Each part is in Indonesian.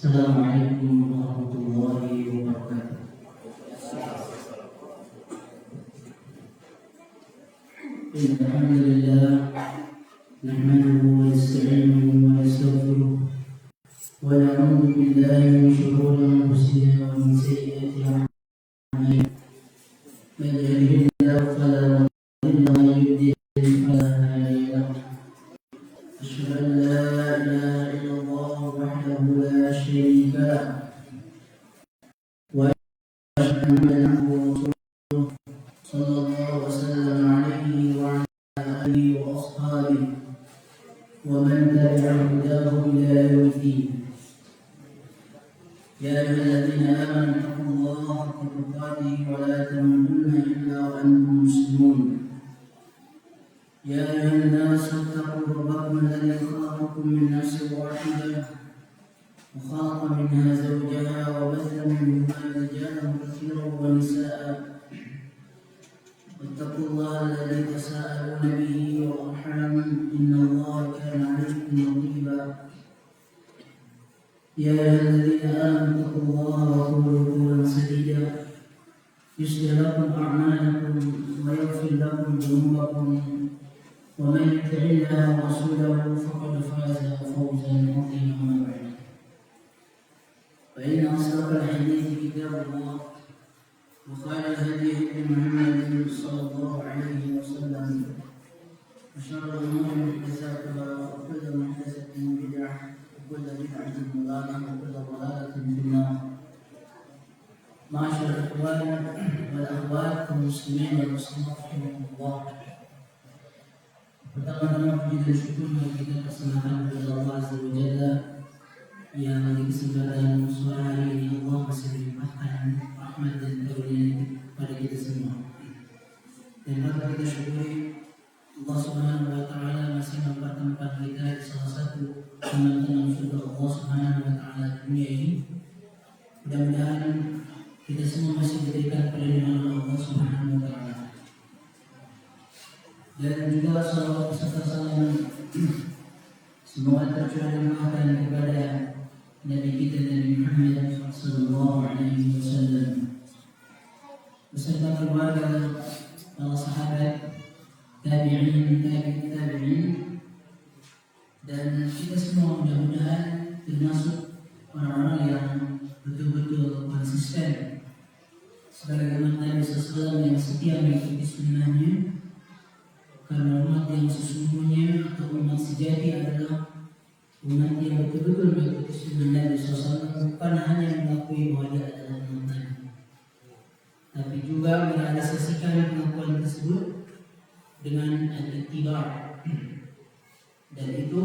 Assalamualaikum warahmatullahi wabarakatuh. Alhamdulillah, nahmaduhu wa nasta'inuhu wa nastaghfiruh wa na'udzu billahi min shururi anfusina wa min sayyiati a'malina. Man yahdihillahu fala mudilla lahu wa man yudlil fala hadiya lahu. Asyhadu an la ilaha illallah wahdahu la syarika lahu wa asyhadu anna Muhammadan sallallahu wasallam alaihi wa ala alihi wa ashabihi wa man tabi'ahum hudahum ila yaumiddin. Ya ayyuhalladzina amanu taqullaha haqqa tuqatih wa la tamutunna illa wa antum muslimun. Ya ayyuhan nas ittaqu rabbakum alladzi khalaqakum min nafsin wahidah wa khalaqa minha zawjaha wa batha minhuma rijalan katsiran wa nisaa'a. واتقوا الله الذي تساءلون به والارحام ان الله كان عليكم رقيبا. يا ايها الذين امنوا اتقوا الله وقولوا قولا سديدا يصلح لكم اعمالكم ويغفر لكم ذنوبكم ومن يطع الله ورسوله فقد فاز فوزا عظيما. اما بعد فان اصدق الحديث كتاب الله وخير الهدي هدي محمد صلى الله عليه وسلم وشر الامور محدثاتها وكل محدثه بدعه وكل بدعه ضلاله وكل ضلاله في النار. معاشر الاخوان والاخوات المسلمين والمسلمات رحمكم الله. Pertama-tama puji dan syukur kita persembahkan kepada Allah Azza wa Jalla yang di kesempatan sore hari ini Allah masih melimpahkan rahmat dan karunia pada kita semua. Dan patut kita syukuri Allah Subhanahu wa taala masih mempertemukan kita di salah satu teman-teman surga Allah Subhanahu wa taala dunia ini. Mudah-mudahan kita semua masih diberikan perlindungan Allah Subhanahu wa taala. Dan juga salawat serta salam semoga tercurah limpahkan kepada Nabi kita Nabi Muhammad sallallahu alaihi wasallam beserta keluarga, para sahabat, tabi'in, dan kita semua mudah-mudahan termasuk orang-orang yang betul-betul konsisten sebagaimana Nabi SAW yang setia mengikuti sunnahnya. Karena umat yang sesungguhnya atau umat sejati adalah umat yang betul-betul mengikuti sunnah Nabi SAW, bukan hanya mengakui bahwa dia adalah umat Nabi, tapi juga merealisasikan pengakuan tersebut dengan al-ittiba'. Dan itu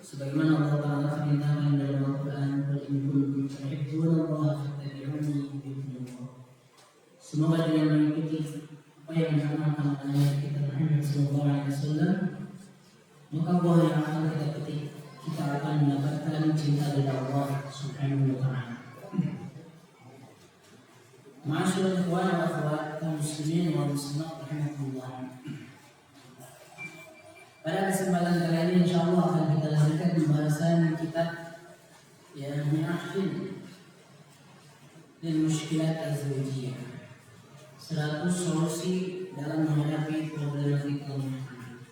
sebagaimana Allah Ta'ala firmankan dalam Al-Quran, "Qul in kuntum tuhibbunallaha fattabi'uni yuhibbukumullah." Semoga dengan mengikuti apa yang diamalkan oleh kita Muhammad sallallahu alaihi wasallam, maka buah yang akan kita petik, kita akan mendapatkan cinta dari Allah Subhanahu wa taala. Ma'asyiral ikhwan wa akhwat kaum muslimin wal muslimat rahimakumullah. Pada kesempatan kali ini insyaallah akan kita lanjutkan pembahasan kitab yang Mi'ahfil lil Mushkilat Az-Zawjiyah, 100 solusi dalam menghadapi problematika rumah tangga.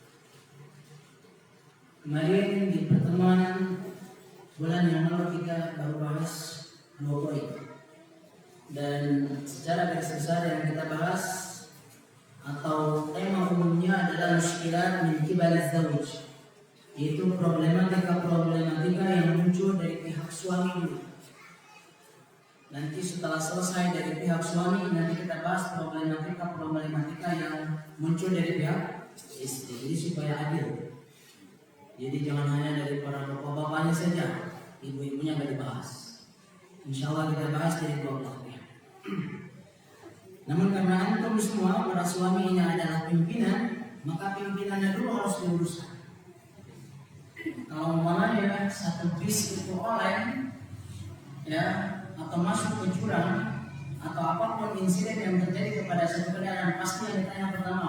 Kemarin di pertemuan bulan yang lalu kita baru bahas 2 poin. Dan secara garis besar yang kita bahas atau tema umumnya adalah muskilat min qibal az-zawj, yaitu problematika yang muncul dari pihak suami dulu. Nanti setelah selesai dari pihak suami, nanti kita bahas problematika yang muncul dari pihak istri. Jadi supaya adil. Jadi jangan hanya dari para bapak-bapaknya saja, ibu-ibunya nggak dibahas. Insya Allah kita bahas dari dua belah pihak. Namun karena antum semua para suami ini adalah pimpinan, maka pimpinannya dulu harus diuruskan. Kalau umpamanya satu bis itu oleng, ya, atau masuk ke jurang atau apapun insiden yang terjadi kepada satu kendaraan, pasti yang ditanya pertama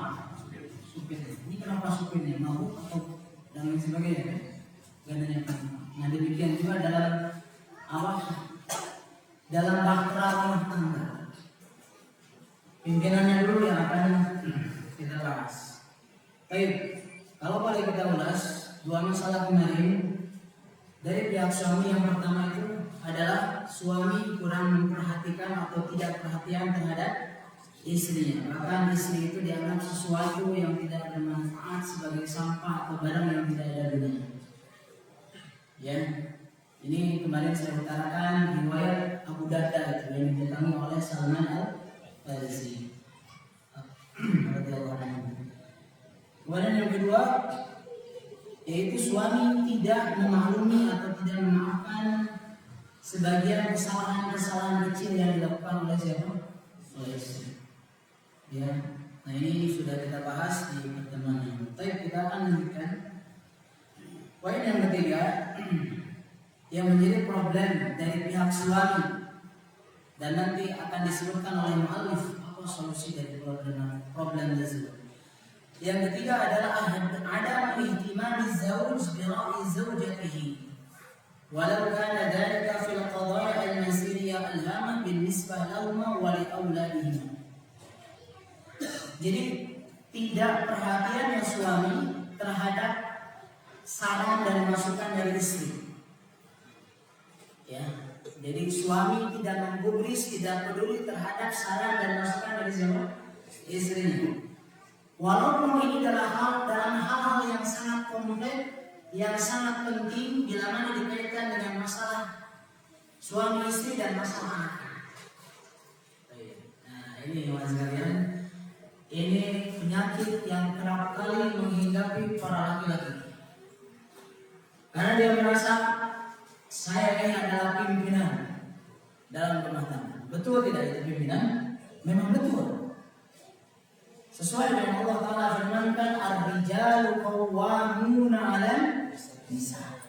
supir, ini kenapa supirnya mabuk atau dan lain sebagainya, kan? Nah demikian juga dalam awas dalam bahtera rumah tangga. Pimpinannya dulu yang akan kita bahas. Baik, kalau boleh kita ulas dua masalah kemarin. Dari pihak suami yang pertama itu adalah suami kurang memperhatikan atau tidak perhatian terhadap istrinya. Bahkan istri itu dianggap sesuatu yang tidak bermanfaat sebagai sampah atau barang yang tidak ada gunanya. Ya, ini kemarin saya utarakan riwayat Abu Darda itu yang didatangi oleh Salman Al-Farisi. Kemudian yang kedua, yaitu suami tidak memaklumi atau tidak memaafkan sebagian kesalahan-kesalahan kecil yang dilakukan oleh siapa? Oleh istri. Ya, nah ini sudah kita bahas di pertemuan yang lalu. Kita akan lanjutkan. Poin yang ketiga yang menjadi problem dari pihak suami dan nanti akan disebutkan oleh mu'allif apa solusi dari problem tersebut. Yang ketiga adalah ada ihtimam az-zawj bi ra'i zawjatihi walau kana dhalika fil qadaya al-masiriyah al-hama bin-nisbah lahuma wa li auladihim. Jadi tidak perhatiannya suami terhadap saran dan masukan dari istri. Ya, jadi suami tidak menggubris, tidak peduli terhadap saran dan masukan dari siapa? Istrinya. Walaupun ini dalam hal-hal yang sangat kompleks, yang sangat penting bila mana dikaitkan dengan masalah suami istri dan masalah anak. Nah, ini teman sekalian, ini penyakit yang kerap kali menghinggapi para laki-laki. Karena dia merasa saya ini adalah pimpinan dalam rumah tangga. Betul tidak itu pimpinan? Memang betul. Sesuai dengan Allah Ta'ala firmankan, ar-rijalu qawwamuna 'alan nisa.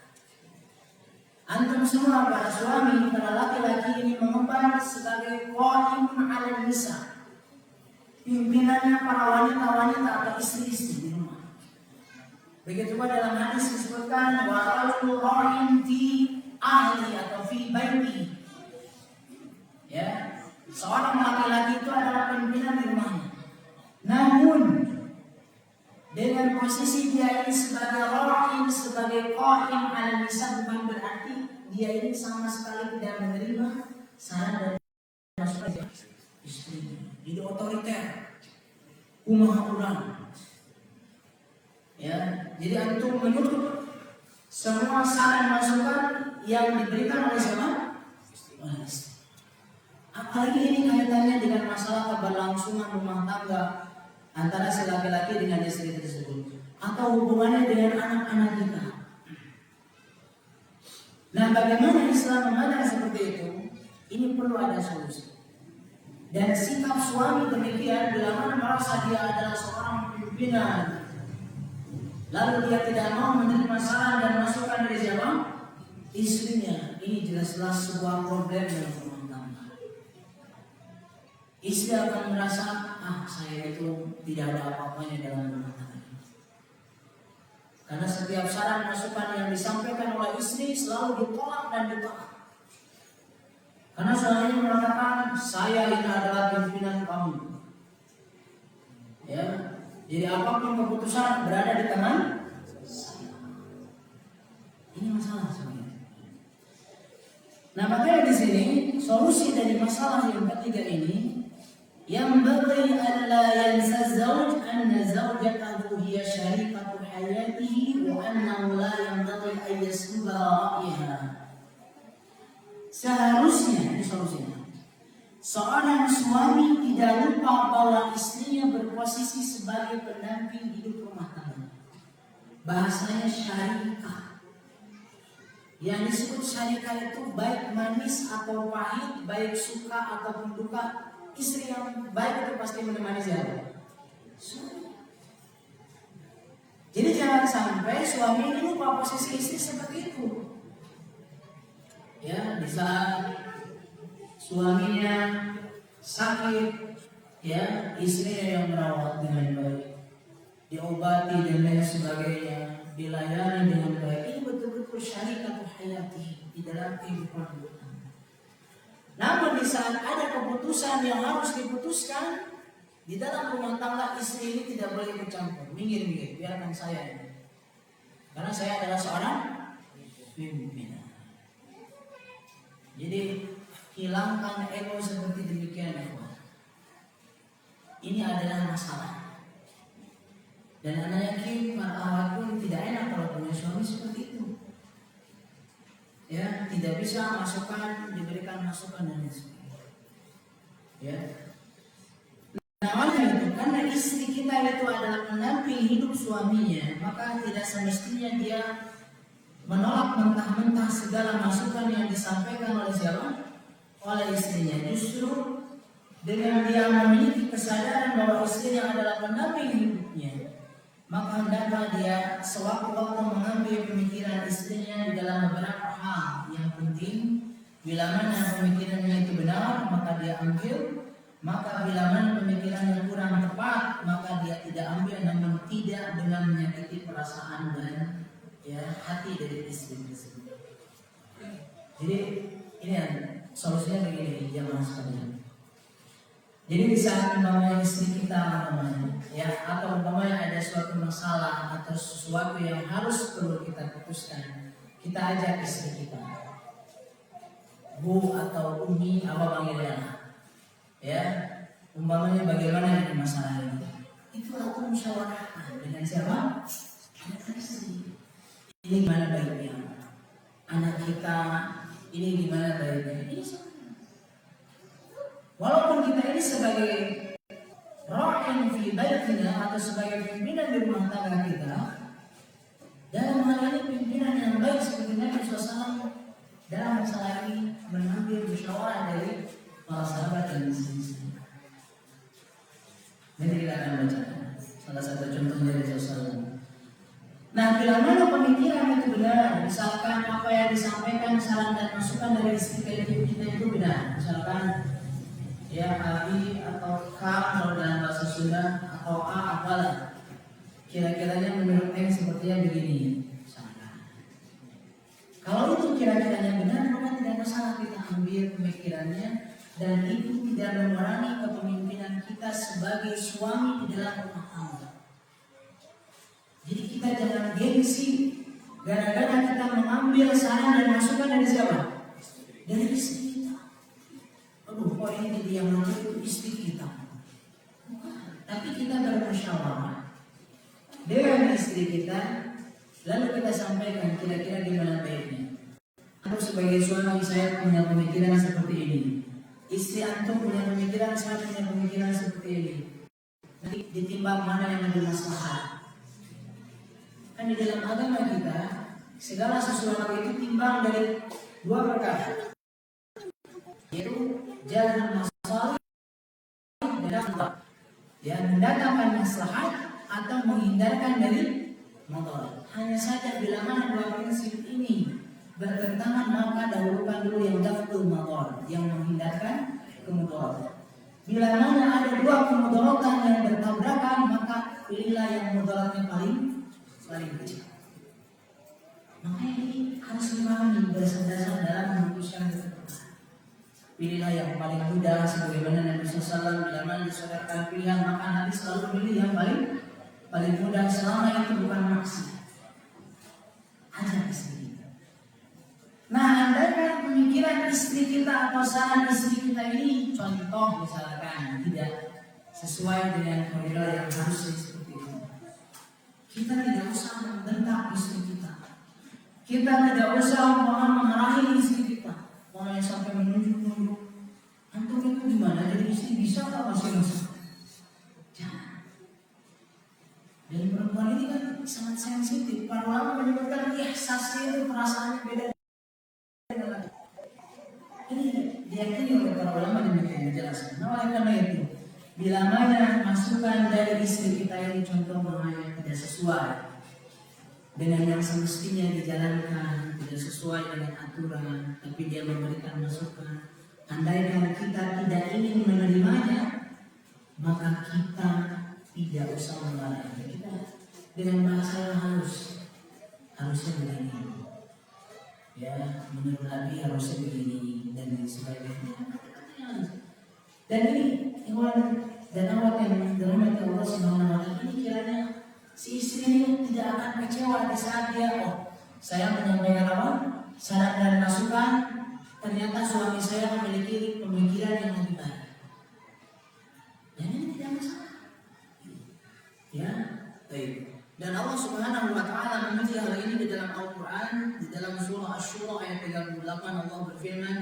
Antum semua para suami, para laki-laki ini mengemban sebagai qa'imun 'alan nisa. Pimpinannya para wanita-wanita atau istri-istri di rumah. Begitu juga dalam hadis disebutkan wa rajulu ra'in fi ahli atau fi baiti. Ya, seorang laki-laki itu adalah pimpinan di rumahnya. Namun dengan posisi dia ini sebagai ra'in, sebagai qa'im 'ala nisa, bukan berarti dia ini sama sekali tidak menerima saran dari istri. Jadi otoriter, kumaha urang. Ya, jadi antum menutup semua saran masukan yang diberikan oleh siapa? Oleh istri. Apalagi ini kaitannya dengan masalah keberlangsungan rumah tangga antara si laki-laki dengan istri tersebut, atau hubungannya dengan anak-anak kita. Nah, bagaimana Islam memandang seperti itu? Ini perlu ada solusi. Dan sikap suami demikian bila mana merasa dia adalah seorang pimpinan, lalu dia tidak mau menerima saran dan masukan dari siapa? Istrinya. Ini jelas-jelas sebuah problem dalam rumah tangga. Istri akan merasa, saya itu tidak ada apa-apanya dalam rumah tangga. Karena setiap saran masukan yang disampaikan oleh istri selalu ditolak dan ditolak. Karena suaminya mengatakan, saya ini adalah pimpinan kamu. Ya, jadi apapun keputusan berada di tangan saya. Ini masalah sebenarnya. Nah, makanya di sini solusi dari masalah yang ketiga ini, yang bagi alla yansa zawj anna zawjatahu hiya syarikatu hayatihi wa annahu la yanbaghi an yasluba ra'yiha. Seharusnya, ini solusinya, seorang suami tidak lupa bahwa istrinya berposisi sebagai pendamping hidup rumah tangga. Bahasanya syarikah. Yang disebut syarikah itu baik manis atau pahit, baik suka ataupun duka. Istri yang baik itu pasti menemani siapa? Suami. Jadi jangan sampai suami ini lupa posisi istri seperti itu. Ya, di saat suaminya sakit, ya istrinya yang merawat dengan baik, diobati dan lain sebagainya, dilayani dengan baik. Ini betul-betul syarikatul hayati di dalam kehidupan rumah tangga. Namun di saat ada keputusan yang harus diputuskan di dalam rumah tangga, istri ini tidak boleh ikut campur. Minggir, biarkan saya ini. Karena saya adalah seorang pimpinan. Jadi hilangkan ego seperti demikian, ya. Ini adalah masalah. Dan anak yakin para awak pun tidak enak kalau punya suami seperti itu. Ya, tidak bisa diberikan masukan dan sebagainya. Ya. Namanya itu karena istri kita itu adalah pendamping hidup suaminya, maka tidak semestinya dia menolak mentah-mentah segala masukan yang disampaikan oleh siapa? Oleh istrinya. Justru dengan dia memiliki kesadaran bahwa istrinya adalah pendamping hidupnya, maka hendaklah dia sewaktu-waktu mengambil pemikiran istrinya di dalam beberapa hal yang penting. Bila mana pemikirannya itu benar, maka dia ambil. Maka bila mana pemikiran yang kurang tepat, maka dia tidak ambil, namun tidak dengan menyakiti perasaan dan hati dari istri tersebut. Jadi ini solusinya begini, jamaah sekalian. Jadi di saat umpamanya istri kita atau umpamanya ada suatu masalah atau sesuatu yang perlu kita putuskan, kita ajak istri kita, Bu atau Umi, apa panggilnya? Umpamanya bagaimana ini masalah ini? Itu aku musyawarahkan dengan siapa? Dengan istri. Ini gimana baiknya? Anak kita ini gimana baiknya? Ini sama. Walaupun kita ini sebagai ra'in fi baitina atau sebagai pimpinan di rumah tangga kita, dalam hal ini pimpinan yang baik seperti Nabi SAW dalam masalah ini mengambil musyawarah dari para sahabat dan istri-istri. Ini kita akan baca salah satu contoh dari Rasulullah. Nah, bila mana pemikiran itu benar, misalkan apa yang disampaikan saran dan masukan dari istri kita itu benar, misalkan A atau K kalau dalam bahasa Sunda, atau A apalah, kira-kiranya menurut Eng sepertinya begini. Kalau itu kira-kiranya benar, maka tidak masalah kita ambil pemikirannya, dan itu tidak mengurangi kepemimpinan kita sebagai suami di dalam rumah tangga. Jadi kita jangan gengsi gara-gara kita mengambil saran dan masukan dari siapa? Dari istri kita. Aduh, kok ini jadi yang nanti itu istri kita. Tapi kita bermusyawarah dengan istri kita, lalu kita sampaikan kira-kira gimana baiknya. Aku sebagai suami saya punya pemikiran seperti ini. Istri antum punya pemikiran, saya punya pemikiran seperti ini. Nanti ditimbang mana yang lebih maslahat. Kan di dalam agama kita segala sesuatu itu timbang dari dua perkara, yaitu jalan masalah dan yang mendatangkan maslahat atau menghindarkan dari mudarat. Hanya saja bila mana dua prinsip ini bertentangan, maka dahulukan dulu yang daftul mudarat, yang menghindarkan kemudaratan. Bila mana ada dua kemudaratan yang bertabrakan, maka pilihlah yang mudaratnya paling kecil. Makanya ini harus dipahami berdasar dalam memutuskan keputusan. Pilihlah yang paling mudah, sebagaimana Nabi SAW bila mana disodorkan pilihan, maka Nabi selalu pilih yang paling mudah selama itu bukan maksiat. Ajak istri kita. Nah, andaikan pemikiran istri kita atau saran istri kita ini, contoh misalkan tidak sesuai dengan model yang harusnya seperti itu, kita tidak usah membentak istri kita. Kita tidak usah memarahi istri kita. Orang yang sampai menunjuk-nunjuk, antum itu gimana? Jadi istri bisa tak masih? Jangan. Dan perempuan ini kan sangat sensitif. Para ulama menyebutkan ihsasnya itu perasaannya beda. Ini diyakini oleh para ulama demikian dijelaskan. Nah, oleh karena itu, bila mana masukan dari istri kita ini contoh yang tidak sesuai dengan yang semestinya dijalankan, tidak sesuai dengan aturan, tapi dia memberikan masukan, andaikan kita tidak ingin menerimanya, maka kita tidak usah melarangnya. Kita dengan bahasa yang halus, harusnya begini. Ya, menurut Nabi harusnya begini dan sebagainya. Dan ini ikhwan dan awak yang dirahmati Allah Subhanahu wa taala, ini kiranya si istri ini tidak akan kecewa di saat dia saya menyampaikan apa? Saran dan masukan, ternyata suami saya memiliki pemikiran yang lebih baik. Dan ini tidak masalah. Ya, baik. Dan Allah Subhanahu wa taala memuji hal ini di dalam Al-Qur'an, di dalam surah Asy-Syura ayat 38 Allah berfirman,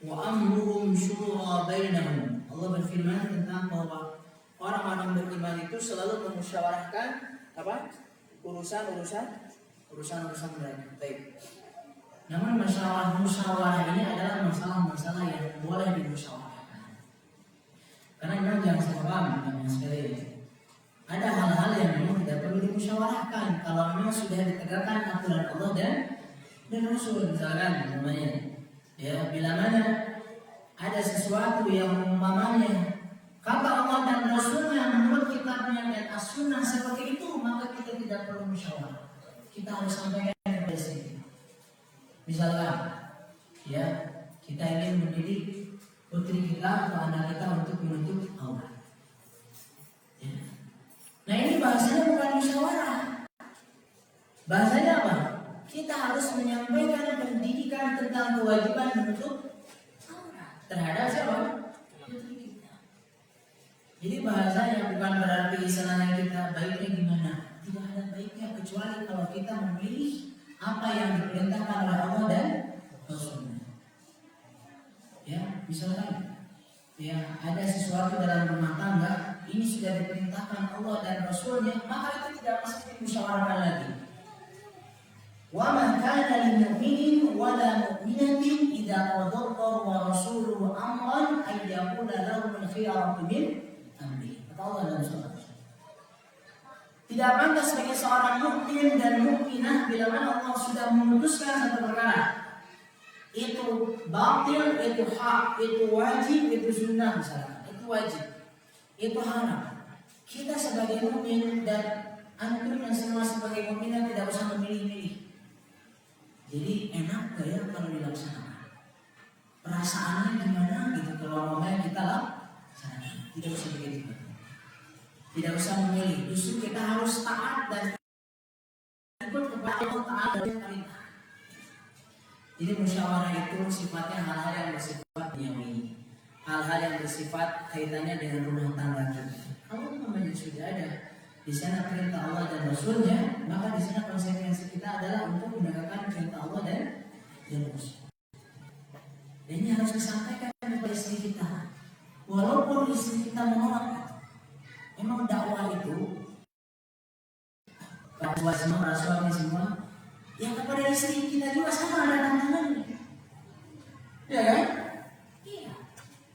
"Wa amruhum syura bainahum." Allah berfirman tentang bahwa orang-orang beriman itu selalu memusyawarahkan apa? urusan mereka. Baik. Namun musyawarah ini adalah masalah-masalah yang boleh dimusyawarahkan. Karena memang jangan salah paham teman-teman sekalian. Ada hal-hal yang memang tidak perlu dimusyawarahkan kalau memang sudah ditegakkan aturan Allah dan Rasul. Misalkan namanya, ya bila mana ada sesuatu yang umpamanya kata Allah dan Rasulnya menurut kitabnya dan as-sunnah seperti itu, maka kita tidak perlu musyawarah. Kita harus sampaikan kepada sini. Misalkan, ya kita ingin mendidik putri kita atau anak kita untuk menutup aurat. Nah ini bahasanya bukan musyawarah. Bahasanya apa? Kita harus menyampaikan pendidikan tentang kewajiban menutup aurat terhadap siapa? Putri kita. Jadi bahasanya bukan berarti istilahnya kita baiknya gimana. Tidak ada baiknya kecuali kalau kita memilih apa yang diperintahkan oleh Allah dan Rasulnya. Ya, misalkan ya ada sesuatu dalam rumah tangga, ini sudah diperintahkan Allah dan Rasulnya, maka itu tidak mesti dimusyawarahkan lagi. Wa ma kana lil mu'minin wa la mu'minatin idza qadallahu wa rasuluhu amran ay yakuna lahum al-khiyaratu min amri. Kata Allah dalam surah. Tidak pantas bagi seorang mukmin dan mukminah bila mana Allah sudah memutuskan satu perkara. Itu batil, itu hak, itu wajib, itu sunnah misalnya. Itu wajib. Itu haram. Kita sebagai mukmin dan antum yang semua sebagai mukminah tidak usah memilih-milih. Jadi enak gak ya kalau dilaksanakan? Perasaannya gimana gitu kalau ngomongnya kita laksanakan. Tidak usah begitu. Tidak usah memilih. Justru kita harus taat dan ikut kepada Allah, taat dan perintah. Jadi musyawarah itu sifatnya hal-hal yang bersifat duniawi, hal-hal yang bersifat kaitannya dengan rumah tangga kita. Kalau namanya sudah ada di sana perintah Allah dan Rasulnya, maka di sana konsekuensi kita adalah untuk menegakkan perintah Allah dan Rasul. Dan ini harus disampaikan kepada istri kita, walaupun istri kita menolak. Memang dakwah itu, dakwah semua, suami semua. Ya kepada istri kita juga sama ada tantangannya. Ya kan? Iya.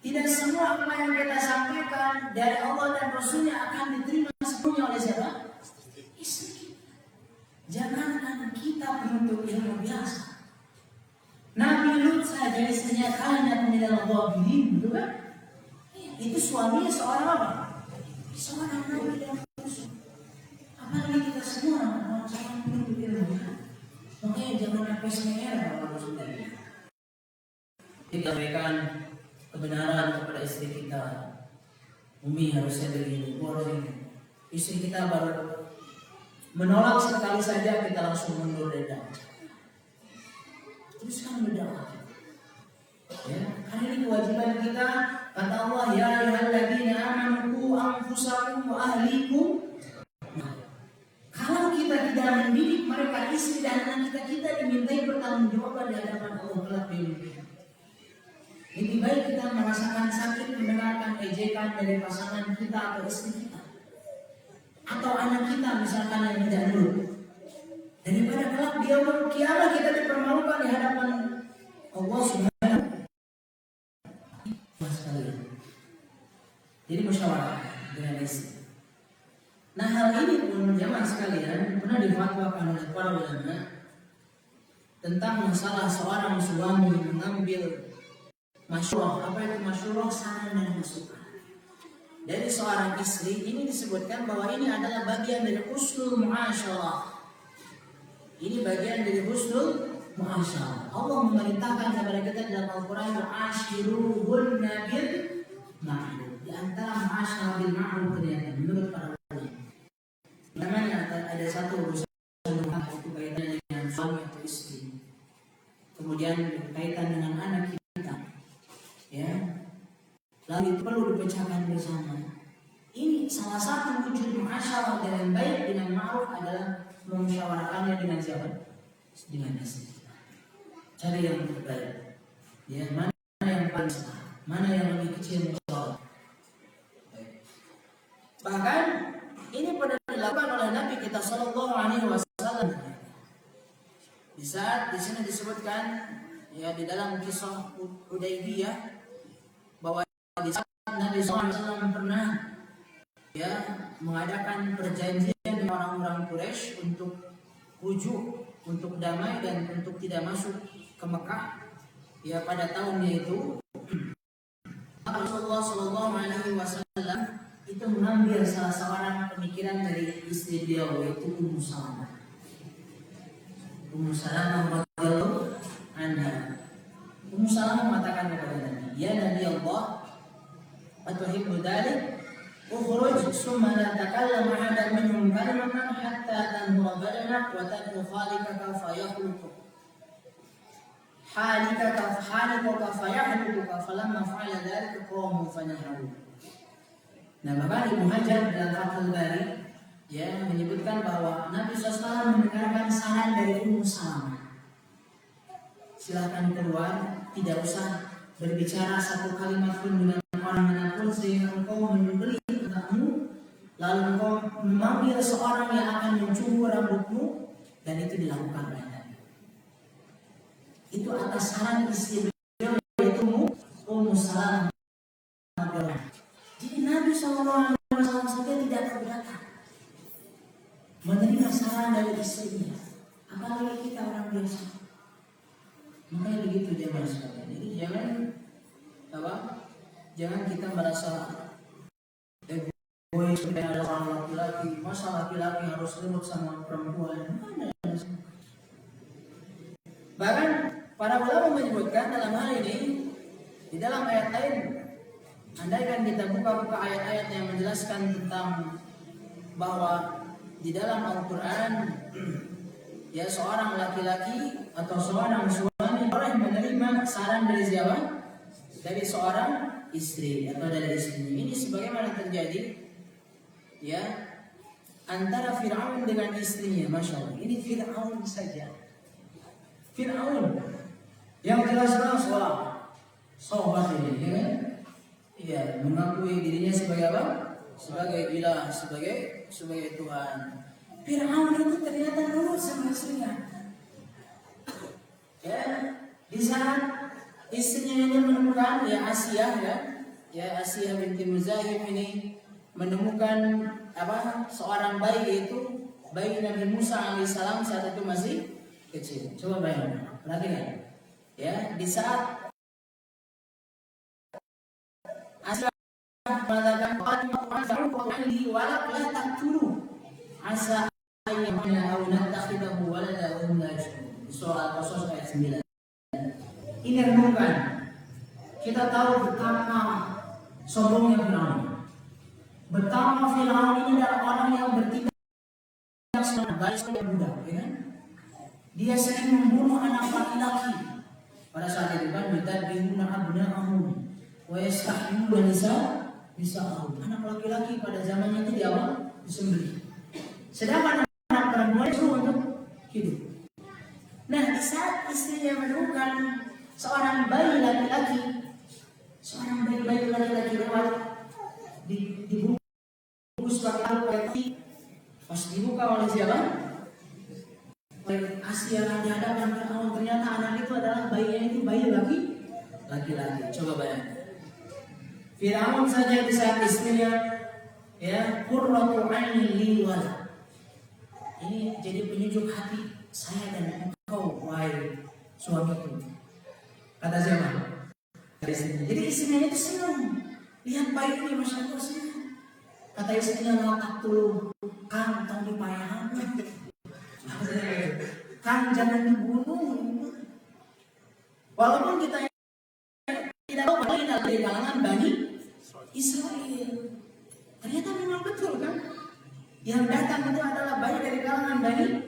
Tidak semua apa yang kita sampaikan dari Allah dan Rasulnya akan diterima sepenuhnya oleh siapa? Istri kita. Jangankan kita penuntut ilmu biasa. Nabi Lut saja istrinya kanat minal ghabirin, betul kan? Itu suaminya seorang apa? Seorang nabi dan Rasul. Apalagi kita semua orang penuntut ilmu. Makanya jangan apes-mer kalau sudah. Kita berikan kebenaran kepada istri kita. Umi harusnya begini, boleh. Istri kita baru menolak sekali saja kita langsung mundur dari dakwah. Terus kan berdakwah. Ya, karena ini kewajiban kita. Kata Allah, ya ayyuhalladzina amanu qu anfusakum wa ahlikum. Kalau kita tidak mendidik mereka istri dan anak kita dimintai pertanggungjawaban di hadapan Allah kelak di dunia. Lebih baik kita merasakan sakit mendengarkan ejekan dari pasangan kita atau istri kita, atau anak kita misalkan yang tidak nurut, daripada kelak di yaumul kiamat kita dipermalukan di hadapan Allah Subhanahu wa taala. Jadi musyawarah dengan istri. Nah hal ini pun jamaah sekalian pernah difatwakan oleh para ulama tentang masalah seorang suami mengambil masyurah. Apa itu masyurah? Saran dan masukan dari seorang istri. Ini disebutkan bahwa ini adalah bagian dari husnul muasyarah. Ini bagian dari husnul muasyarah. Allah memerintahkan kepada kita dalam Al-Quran, ashiruhunna bil ma'ruf. Di antara ma'asyara bil ma'ruf ternyata menurut para ulama, namanya ada satu urusan itu kaitannya dengan suami atau istri, kemudian berkaitan dengan anak kita, ya. Lalu itu perlu dipecahkan bersama. Ini salah satu wujud muasyarah dengan baik dengan ma'ruf adalah memusyawarahkannya dengan siapa? Dengan istri. Cari yang terbaik. Ya, mana yang paling besar, mana yang lebih kecil musyawarah. Bahkan ini pernah dilakukan oleh Nabi kita Shallallahu Alaihi Wasallam. Di saat di sini disebutkan ya di dalam kisah Hudaybiyah bahwa di saat Nabi SAW pernah ya mengadakan perjanjian dengan orang-orang Quraisy untuk rujuk, untuk damai dan untuk tidak masuk ke Mekah ya pada tahunnya itu. Rasulullah Shallallahu Alaihi Wasallam itu mengambil salah seorang pemikiran dari istri beliau yaitu Ummu Salamah. Ummu Salamah radhiyallahu anha. Ummu Salamah mengatakan kepada Nabi, "Ya Nabi Allah, atuhibbu dzalik? Ukhruj summa la takallam ahadan minhum kalimatan hatta tanhura badanak wa tad'u khalikaka fayakhluqu halikaka fayahluka falamma fa'ala dzalika qamu fanaharu." Nah, bahkan Ibnu Hajar dalam Fathul Bari ya menyebutkan bahwa Nabi SAW mendengarkan saran dari Ummu Salamah. Silakan keluar, tidak usah berbicara satu kalimat pun dengan orang manapun sehingga engkau membeli kamu, lalu engkau memanggil seorang yang akan mencukur rambutmu, dan itu dilakukan oleh Nabi. Itu atas saran istri beliau yaitu Ummu Salamah. Jadi Nabi SAW saja tidak keberatan menerima saran dari istrinya, apalagi kita orang biasa. Makanya begitu jemaah sekalian. Jadi jangan kita merasa egois ada orang laki-laki, masa laki-laki harus nurut sama perempuan. Bahkan para ulama menyebutkan dalam hal ini di dalam ayat lain, andaikan kita buka ayat-ayat yang menjelaskan tentang bahwa di dalam Al-Quran ya seorang laki-laki atau seorang suami boleh menerima saran dari siapa? Dari seorang istri atau dari istrinya. Ini sebagaimana terjadi ya antara Fir'aun dengan istrinya, masya Allah. Ini Fir'aun saja. Fir'aun yang jelas-jelas sahabat ini, ya kan? Iya, mengakui dirinya sebagai apa? Sebagai ilah, sebagai Tuhan. Fir'aun itu ternyata nurut sama istrinya. Ya, di saat istrinya ini menemukan ya Asia Asia binti Muzahim ini menemukan seorang bayi, yaitu bayi Nabi Musa alaihissalam saat itu masih kecil. Coba bayangkan, perhatikan. Ya, di saat Asia mengatakan walak la taqtulu asa ayyamana aw natakhidahu walada wa hum la yashurun. Surah Al-Qasas ayat 9. Ini renungan. Kita tahu betapa sombongnya Fir'aun. Betapa Fir'aun ini adalah orang yang bertindak baik sebagai budak, ya kan? Dia sering membunuh anak laki-laki. Pada saat itu kan yudabihuna abna'ahum wa yastahyuna nisa'ahum. Anak laki-laki pada zamannya itu disembelih. Sedangkan anak perempuan itu untuk hidup. Nah, di saat istrinya menemukan seorang bayi laki-laki lewat dibungkus pakai peti, pas dibuka oleh siapa? Oleh Asia di hadapan Fir'aun. Ternyata anak itu adalah bayi laki-laki. Coba bayangkan. Fir'aun saja di saat istrinya ya qurratu 'ainin li wa ini jadi penyejuk hati saya dan engkau wahai suamiku. Kata siapa? Jadi istrinya itu senang lihat bayi ini, masya Allah senang. Kata istrinya latak tulu Kang tong dipayang, Kang jangan dibunuh. Walaupun kita tidak tahu bahwa ini dari kalangan Bani Israel. Ternyata memang betul kan? Yang datang itu adalah bayi dari kalangan Bani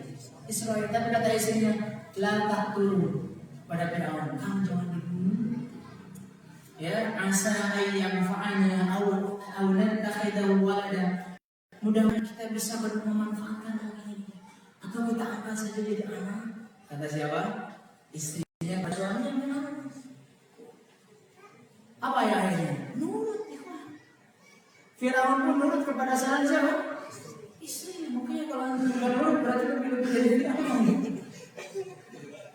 Israel. Tapi kata istrinya, la taqtulu pada Firaun, kamu jangan dibunuh. Ya, asa ayam fa'ana au nattakhidahu walada. Mudah-mudahan kita bisa memanfaatkan anak ini atau kita angkat saja jadi anak. Kata siapa? Istrinya pada suaminya memang. Apa ya akhirnya? Nurut. Firaun pun nurut kepada saran siapa? Istrinya. Makanya kalau anda tidak nurut berarti lebih dari Firaun.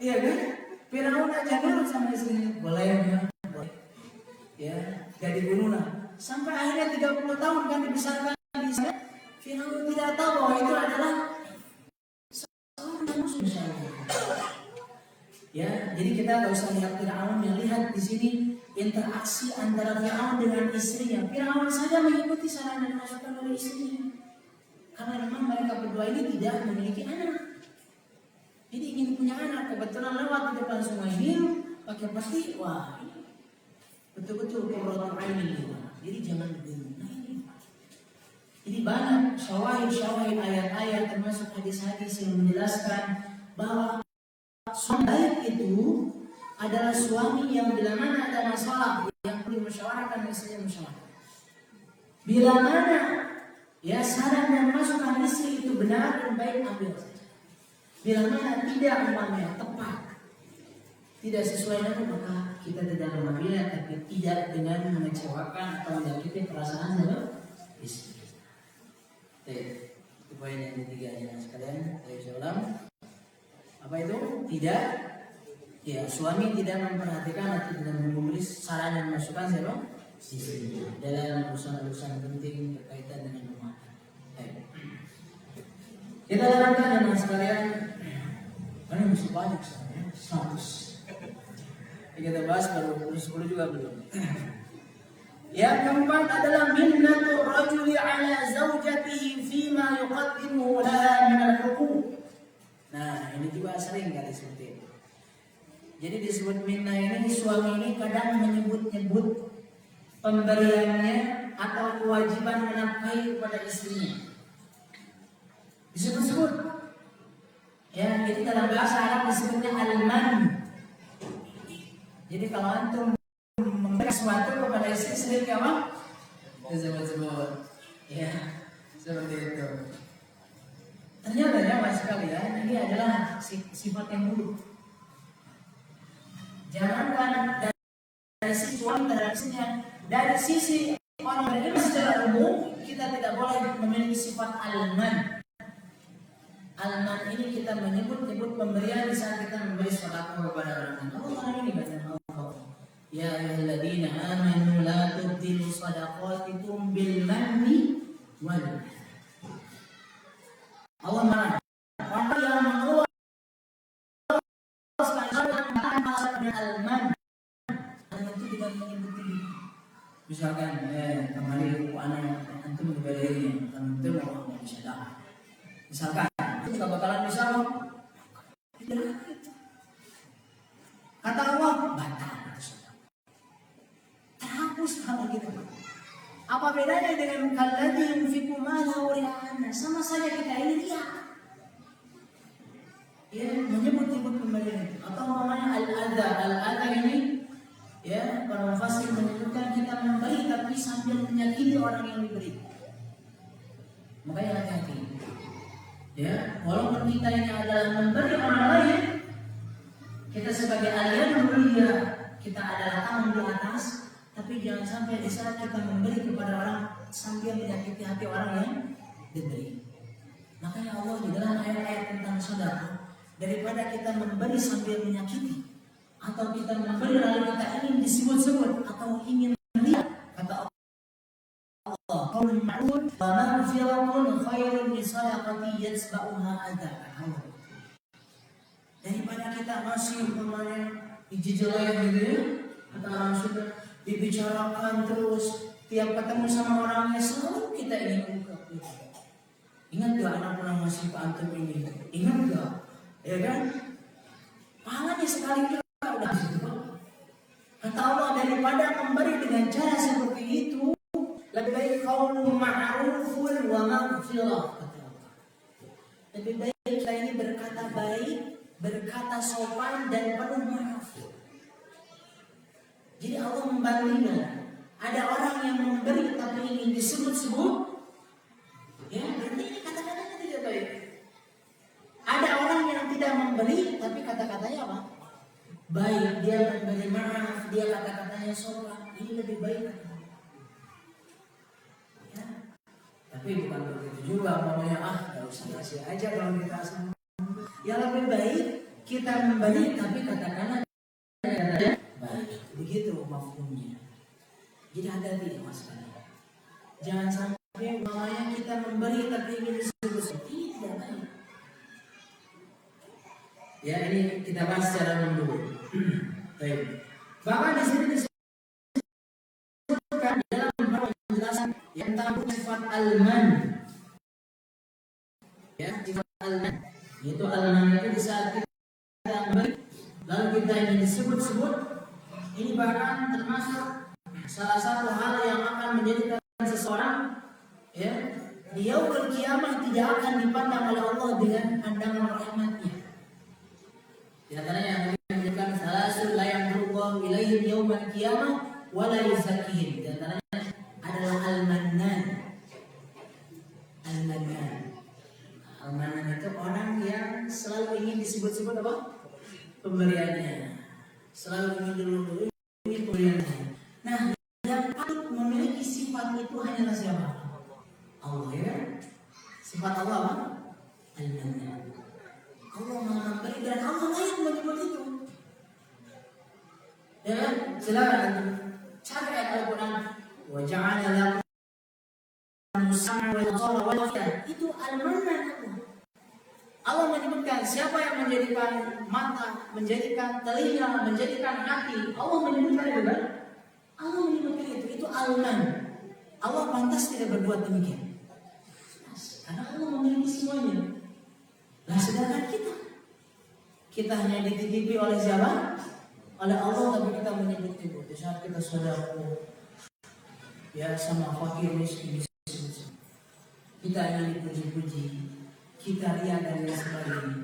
Iya kan? Firaun aja nurut sama istrinya. Boleh ya? Boleh. Ya, jadi dibunuhlah. Sampai akhirnya 30 tahun kan dibesarkan di sana. Firaun tidak tahu bahwa itu adalah seorang musuh. Ya, jadi kita nggak usah lihat Firaun, yang lihat di sini interaksi antara Firaun dengan istrinya. Firaun saja mengikuti saran dan masukan dari istrinya, karena memang mereka berdua ini tidak memiliki anak. Jadi ingin punya anak, kebetulan lewat di depan sungai Nil pakai peti, wah ini betul-betul qurratu ainin. Jadi jangan dibunuh. Nah ini. Jadi banyak syawahid ayat-ayat termasuk hadis-hadis yang menjelaskan bahwa suami baik itu adalah suami yang bila mana ada masalah yang perlu musyawarahkan istrinya musyawarah. Bila mana ya saran dan masukan istri itu benar dan baik, ambil saja. Bila mana tidak umpamanya tepat, tidak sesuai dengan, maka kita tidak mengambilnya, tapi tidak dengan mengecewakan atau menyakiti perasaan istri. Itu poin yang ketiga ya sekalian. Saya ulang. Apa itu? Tidak, ya suami tidak memperhatikan atau tidak memberi saran dan masukan siapa? Istri dalam urusan-urusan penting berkaitan dengan rumah. Kita lanjutkan dengan sekalian. Ini masih banyak sebenarnya, 100. Kita bahas baru 10 juga belum. Yang keempat adalah minnatur rajuli ala zawjatihi fima yuqaddimu laha min al-huquq. Nah, ini juga sering kali seperti itu. Jadi disebut minnah ini, suami ini kadang menyebut-nyebut pemberiannya atau kewajiban menafkahi kepada istrinya. Disebut-sebut. Ya, jadi dalam bahasa Arab disebutnya al-man. Jadi kalau antum memberi sesuatu kepada istri sendiri apa? Disebut-sebut. Ya, seperti itu. Ternyata ya mas sekalian, ini adalah sifat yang buruk. Jangankan dari sisi suami terhadap istrinya, dari sisi orang beriman secara umum kita tidak boleh memiliki sifat alman. Alman ini kita menyebut-nyebut pemberian di saat kita memberi sedekah kepada orang lain. Allah ini kata Allah, ya ayyuhalladzina amanu la tubtilu shadaqatikum bil manni wal. Allah marah. Orang yang mengeluarkan alman itu tidak menyebut ini. Misalkan, kemarin anak antum diberi antum mau sedekah. Misalkan, itu nggak bakalan bisa. Tidak. Kata Allah, batal. Terhapus kalau kita. Apa bedanya dengan kalladzi yunfiqu malahu ri'an? Sama saja kita ini lihat. Ya, menyebut-nyebut pemberian itu. Atau namanya al-adha ini ya, para mufassir menyebutkan kita memberi tapi sambil menyakiti orang yang diberi. Makanya hati-hati. Ya, walaupun kita ini adalah memberi orang lain, kita sebagai aliyah memberi ya, kita adalah tamu di atas. Tapi jangan sampai di saat kita memberi kepada orang sambil menyakiti hati orang yang diberi. Makanya Allah di dalam ayat-ayat tentang sedekah, daripada kita memberi sambil menyakiti, atau kita memberi lalu kita ingin disebut-sebut atau ingin melihat, kata Allah, qaulun ma'ruf wa maghfiratun khairun min shadaqati yatsba'uha adza. Daripada kita masih kemarin dijejelai gitu ya, kata orang sudah dibicarakan terus, tiap ketemu sama orangnya selalu kita ingin ungkap. Ingat gak anak pernah ngasih ke antum ini? Ingat gak? Ya kan? Pahalanya sekali kita udah situ. daripada memberi dengan cara seperti itu, lebih baik qaulun ma'rufun wa maghfirah. Lebih baik kita ini berkata baik, berkata sopan dan penuh maaf. Jadi Allah membandingkan. Ada orang yang memberi tapi ingin disebut-sebut, ya berarti ini kata-katanya tidak baik. Ada orang yang tidak memberi tapi kata-katanya apa? Baik, dia memberi maaf, dia kata-katanya sopan. Ini lebih baik. Ya. Tapi bukan begitu juga, namanya gak usah kasih aja kalau kita sama. Yang lebih baik kita memberi tapi katakanlah baik. Begitu mafhumnya. Jadi hati-hati mas kalian. Jangan sampai namanya kita memberi tapi ingin disebut. Ini tidak baik. Ya, ini kita bahas secara menurut. Baik. Bahkan di sini disebutkan dalam beberapa penjelasan yang tentang sifat al-man. Ya, sifat al-man. Yaitu al-man itu di saat kita memberi lalu kita ingin disebut-sebut, ini bahkan termasuk salah satu hal yang akan menjadikan seseorang ya di yaumul kiamah tidak akan dipandang oleh Allah dengan pandangan rahmatnya. Di antaranya yang menyebutkan salasul la yanzuru ilaihim yaumal qiyamah wa la yuzakkihim. Di antaranya adalah al-mannan. Al-mannan. Al-mannan itu orang yang selalu ingin disebut-sebut apa? Pemberiannya. Selalu ingin dulu ingin pemberiannya. Nah, yang patut memiliki sifat itu hanyalah siapa? Allah ya. Sifat Allah apa? Al-mannan. Allah memberi dan Allah layak menyebut itu. Ya kan? Silakan cari ayat Al-Quran. Wa ja'ala lakum sam'a wa absara wa afida. Itu al-mannan. Allah menyebutkan siapa yang menjadikan mata, menjadikan telinga, menjadikan hati. Allah menyebutkan itu kan? Allah menyebutkan itu al-man. Allah pantas tidak berbuat demikian. Karena Allah memiliki semuanya. Nah sedangkan kita hanya dititipi oleh siapa? Oleh Allah, tapi kita menyebut-nyebut. Di saat kita saudara ya sama fakir miskin, kita hanya dipuji-puji, kita riya dan lain sebagainya.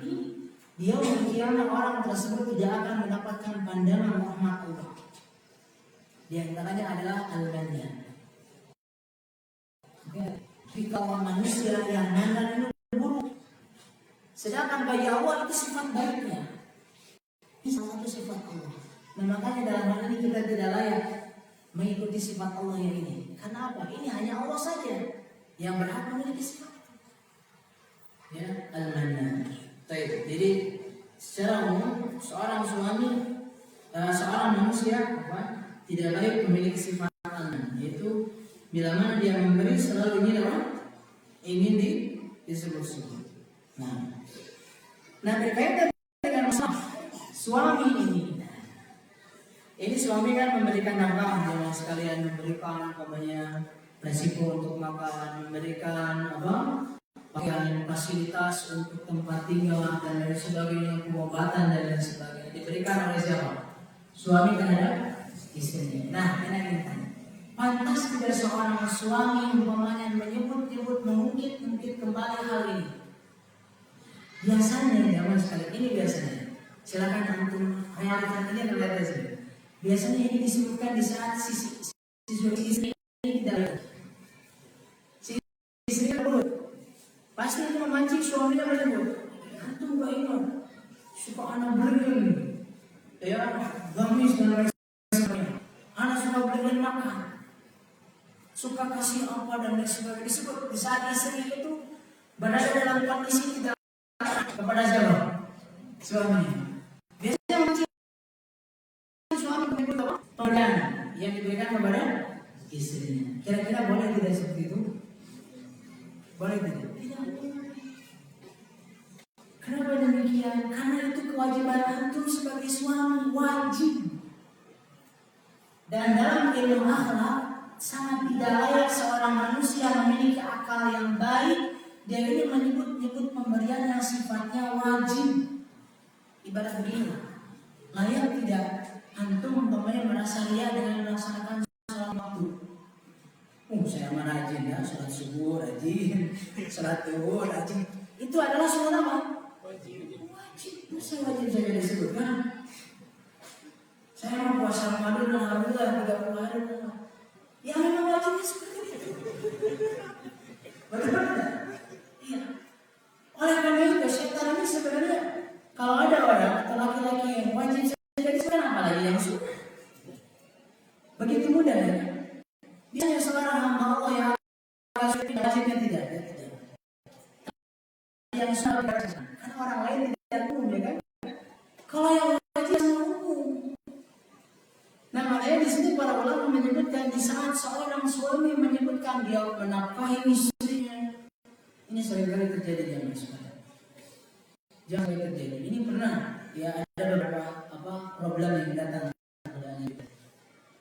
Dia mengira orang tersebut tidak akan mendapatkan pandangan rahmat Allah. Di antaranya adalah al-mannan. Jika manusia yang mandan itu buruk, sedangkan bagi Allah itu sifat baiknya. Ini salah satu sifat Allah. Nah makanya dalam hal ini kita tidak layak mengikuti sifat Allah yang ini. Karena apa? Ini hanya Allah saja yang berhak memiliki sifat. Ya, al-mannan. Jadi secara umum seorang suami, seorang manusia tidak baik memiliki sifat al-mannan. Yaitu bila mana dia memberi selalu ingin disebut-sebut. Nah berkaitan dengan masalah suami ini suami kan memberikan nafkah, jangan sekalian memberikan resiko untuk makan, memberikan pakaian fasilitas untuk tempat tinggal dan lain sebagainya, pengobatan dan lain sebagainya diberikan oleh siapa? Suami terhadap istrinya. Nah ini pantas tidak seorang suami umpamanya menyebut-nyebut, mengungkit kembali hal ini. Biasanya zaman sekali ini biasanya, silakan antum realitas ini lihat saja. Biasanya ini disebutkan di saat si istri ini tidak, si istri kabur, pasti itu memancing suaminya menyebut, antum gak ingat suka anak beliin, ya gamis dan lain sebagainya, anak suka beliin makan, suka kasih apa dan lain sebagainya. Disebut di saat istri itu berada dalam kondisi tidak kepada siapa? Suaminya. Biasanya mancing suami menyebut apa? Pemberian yang diberikan kepada istrinya. Kira-kira boleh tidak seperti itu? Boleh tidak? Tidak. Kenapa demikian? Karena itu kewajiban antum sebagai suami, wajib. Dan dalam ilmu akhlak sangat tidak layak seorang manusia memiliki akal yang baik. Dia ini menyebut pemberian yang sifatnya wajib. Ibarat begini, layak tidak antum umpamanya merasa ria dengan saya mah rajin ya, sholat subuh rajin, sholat duhur rajin. Itu adalah sholat apa? Wajib. Masa wajib saja disebutkan? Saya mau puasa Ramadan, alhamdulillah 30 hari. Ya memang wajibnya seperti itu. Betul tidak? Iya. Oleh karena itu setan ini sebenarnya kalau ada orang atau laki-laki yang wajib saja disebutkan, apalagi yang sunnah. Begitu mudah ya. Biasanya seorang hamba Allah yang wajibnya tidak. Yang sunnah karena orang lain tidak umum ya kan. Kalau yang wajib sama umum. Nah makanya di sini para ulama menyebutkan di saat seorang suami menyebutkan dia menafkahi istrinya, ini seringkali terjadi di masyarakat. Jangan terjadi. Ini pernah ya ada beberapa problem yang datang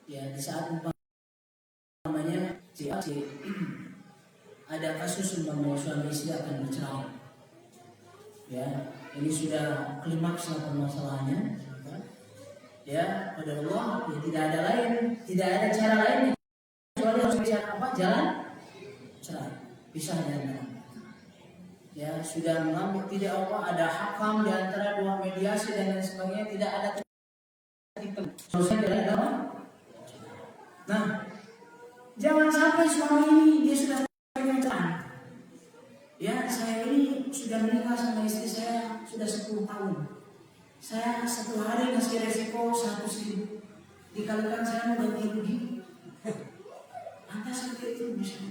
ya di saat umpamanya ada kasus umpamanya suami istri akan bercerai. Ya, ini sudah klimaks lah permasalahannya. Ya, pada Allah ya tidak ada cara lain kecuali harus jalan cerai, pisah dan ya sudah mengambil tidak ada hakam di antara dua mediasi dan lain sebagainya, tidak ada selesai tidak ada apa. Nah, jangan sampai suami ini dia sudah pengen cerai. Ya, saya ini sudah menikah sama istri saya sudah 10 tahun. Saya satu hari ngasih resiko 100.000, dikalikan saya mau ganti rugi. Anda seperti itu bisa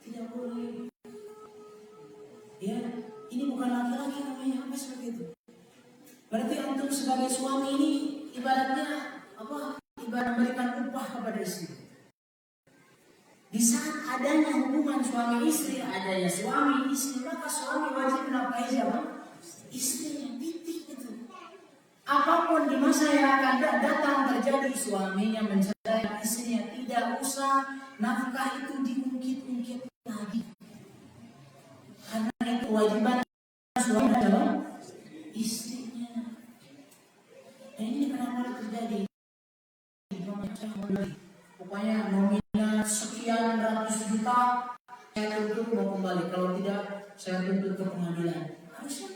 tidak boleh. Ya, ini bukan laki-laki namanya apa seperti itu. Berarti untuk sebagai suami ini ibaratnya apa? Ibarat memberikan upah kepada istri. Di saat adanya hubungan suami istri, adanya suami istri, maka suami wajib menafkahi siapa? Istrinya. Titik itu. Apapun di masa yang akan datang terjadi, suaminya mencerai istrinya, tidak usah nafkah itu diungkit-ungkit lagi. Karena itu kewajiban suami adalah istrinya. Dan ini kenapa terjadi? Pokoknya nominal sekian ratus juta saya tuntut mau kembali, kalau tidak saya tuntut ke pengadilan. Harusnya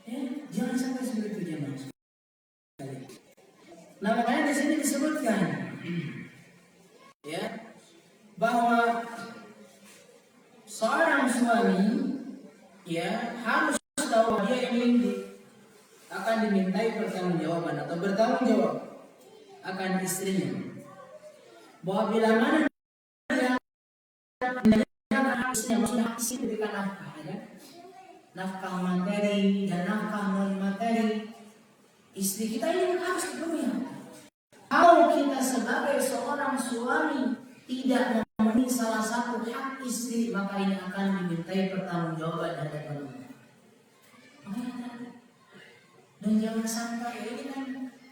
ya, jangan sampai seperti itu jemaah. Nah makanya di sini disebutkan ya bahwa seorang suami ya harus tahu dia ini akan dimintai pertanggungjawaban atau bertanggung jawab akan istrinya. Bahwa bila mana yang harusnya istri diberikan nafkah, ya? Nafkah materi dan nafkah non materi, istri kita ini harus dipenuhi. Kalau kita sebagai seorang suami tidak memenuhi salah satu hak istri, maka ini akan dimintai pertanggungjawaban dari Allah. Dan jangan sampai ini kan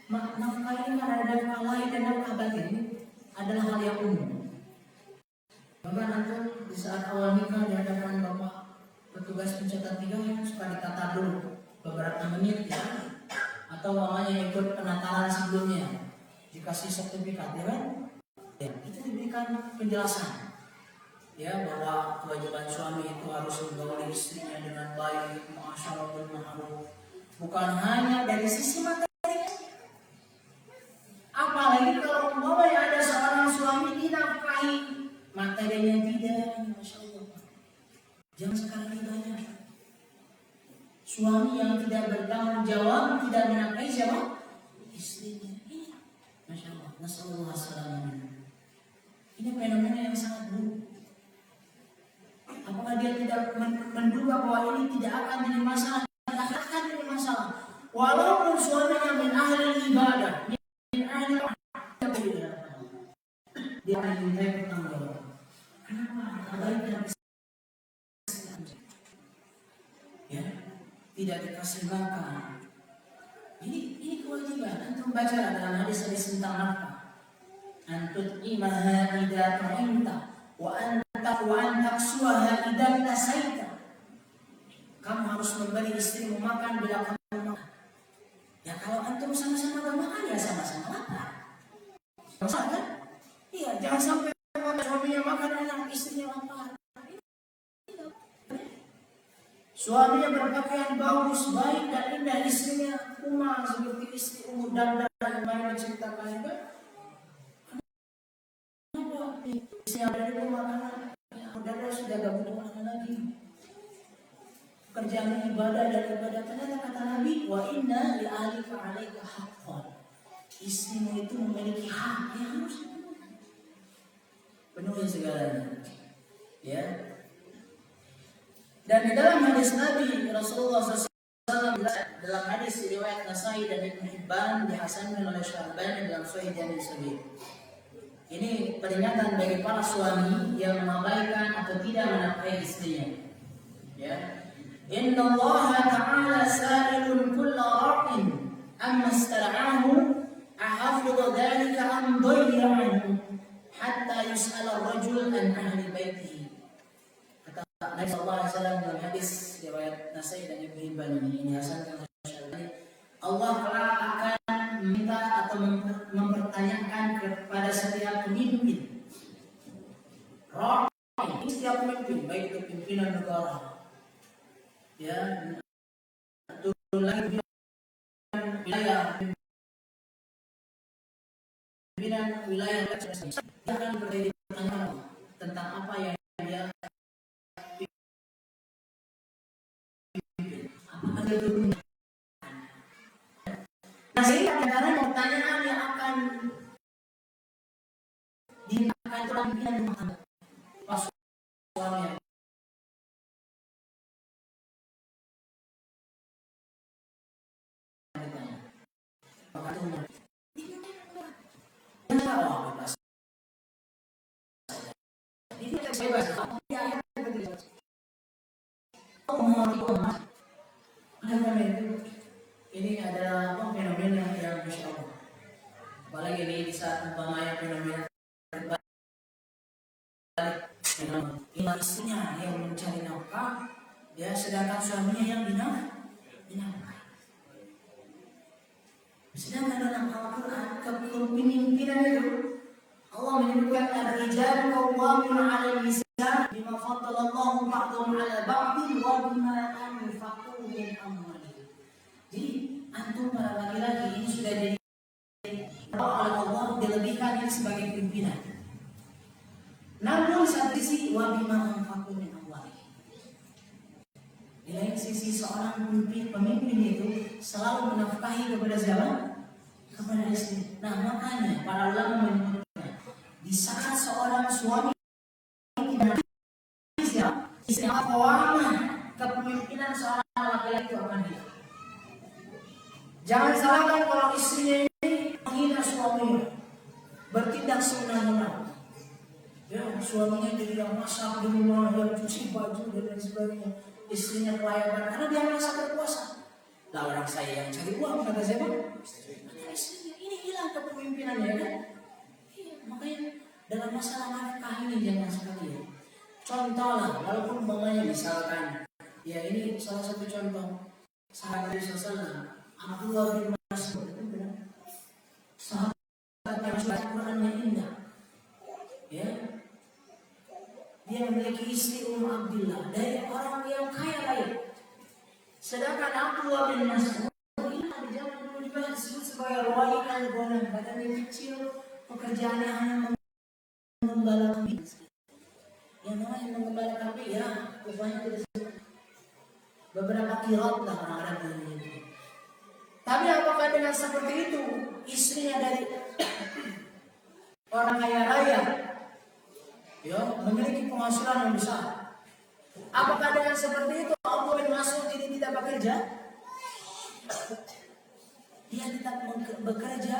nafkah ini kan ada nafkah lahir dan nafkah batin, adalah hal yang umum. Bahkan antum di saat awal nikah di hadapan bapak petugas pencatat nikah yang suka dikata dulu beberapa menit ya, atau mamanya ikut penatalan sebelumnya dikasih sertifikat ya kan, ya, itu diberikan penjelasan ya bahwa kewajiban suami itu harus menggauli istrinya dengan baik, ma'asyarul ma'ruf, bukan hanya dari sisi materi. Apalagi kalau umpamanya ada seorang suami dinafkahi, materinya tidak, Masya Allah. Jangan sekarang ini banyak suami yang tidak bertanggung jawab, tidak menafkahi siapa? Istrinya. Ini, Masya Allah. Nasallallahu alaihi. Ini fenomena yang sangat buruk. Apakah dia tidak menduga bahwa ini tidak akan jadi masalah? Tidak akan jadi masalah. Walaupun suaminya min ahli ibadah, min ahli dia akan dimintai pertanggungjawaban. Kenapa? Kebaikan ya, tidak dikasih makan. Ini kewajiban. Antum baca dalam hadis tentang nafkah. Antut imaha idza ta'imta wa antaksuha idza tasaita. Kamu harus memberi istrimu makan bila kamu makan. Ya kalau antum sama-sama gak makan ya sama-sama lapar. Maksudnya kan? Iya, Jangan sampai suaminya makan enak, istrinya lapar. Suaminya berpakaian bagus, baik dan indah, istrinya umar seperti istri umur dan kemarin diceritakan kan? Kenapa istri yang ada di rumah dan sudah gak butuh makan lagi? Kerjaan ibadah dan ibadah, ternyata kata Nabi, wa inna li ahlika 'alaika haqqan. Istrimu itu memiliki hak yang harus penuhi segalanya. Ya. Dan di dalam hadis Nabi Rasulullah SAW, dalam hadis riwayat Nasai dan Ibnu Hibban dihasankan oleh Syalbani dalam Sahih Jami' Sahih. Ini peringatan bagi para suami yang mengabaikan atau tidak menafkahi istrinya. Ya. Inna Allah Ta'ala sa'ilun kulla ra'in amma istar'ahu ahafidha dhalika am dhayya'ahu hatta yus'ala ar-rajul an ahli baitihi. Nabi sallallahu alaihi wasallam dalam hadis riwayat Nasai dan Ibnu Hibban ini hasankan oleh Syalbani, Allah akan meminta atau mempertanyakan kepada setiap pemimpin, ini setiap pemimpin, baik itu pimpinan negara, ya, turun lagi wilayah, pimpinan wilayah, dia akan bertanya tentang apa yang dia nah, sehingga kadang-kadang pertanyaan yang akan diakan pimpinan rumah tangga pas suami maka ini adalah fenomena yang Masya Allah. Apalagi ini di saat umpamanya fenomena dengan istrinya yang mencari nafkah, ya, sedangkan suaminya yang dinafkahi. Sedangkan dalam Al-Quran kepemimpinan itu Allah menyebutkan ar-rijalu qawwamuna 'ala an-nisa' bima faddala Allahu ba'dahum 'ala ba'din wa bima anfaqu min amwalihim. Jadi antum para laki-laki ini sudah jadi oleh Allah dilebihkan ini sebagai pimpinan. Namun satu sisi wa bima anfaqu min amwalihim. Di lain sisi seorang pemimpin itu selalu menafkahi kepada siapa? Kepada istri. Nah, makanya para ulama menyebutkan di saat seorang suami istri qawamah, kepemimpinan seorang laki-laki itu akan hilang. Jangan salahkan kalau istrinya ini menghina suaminya, bertindak semena-mena. Ya, suaminya jadi yang masak di rumah, yang cuci baju dan lain sebagainya. Istrinya pelayanan karena dia merasa berkuasa. Lah orang saya yang cari uang, kata siapa? Kata istrinya. Ini hilang kepemimpinannya kan? Iya, makanya dalam masalah nafkah ini jangan sekali ya. Contohlah, walaupun umpamanya misalkan, ya ini salah satu contoh sahabat Rasulullah Abdullah bin Mas'ud itu benar. Sahabat yang baca Quran yang indah, ya, dia memiliki istri Abdullah dari orang yang kaya raya. Sedangkan Abdullah bin Mas'ud ini di zaman dulu juga disebut sebagai rawi al-ghanam, badannya kecil, pekerjaannya hanya menggembala kambing. Yang namanya menggembala kambing ya, rupanya tidak disebut. Beberapa kirat lah orang-orang dunia. Tapi apakah dengan seperti itu istrinya dari orang kaya raya, ya, memiliki penghasilan yang besar? Apakah dengan seperti itu Abdullah bin Mas'ud ini tidak bekerja? Dia tetap bekerja,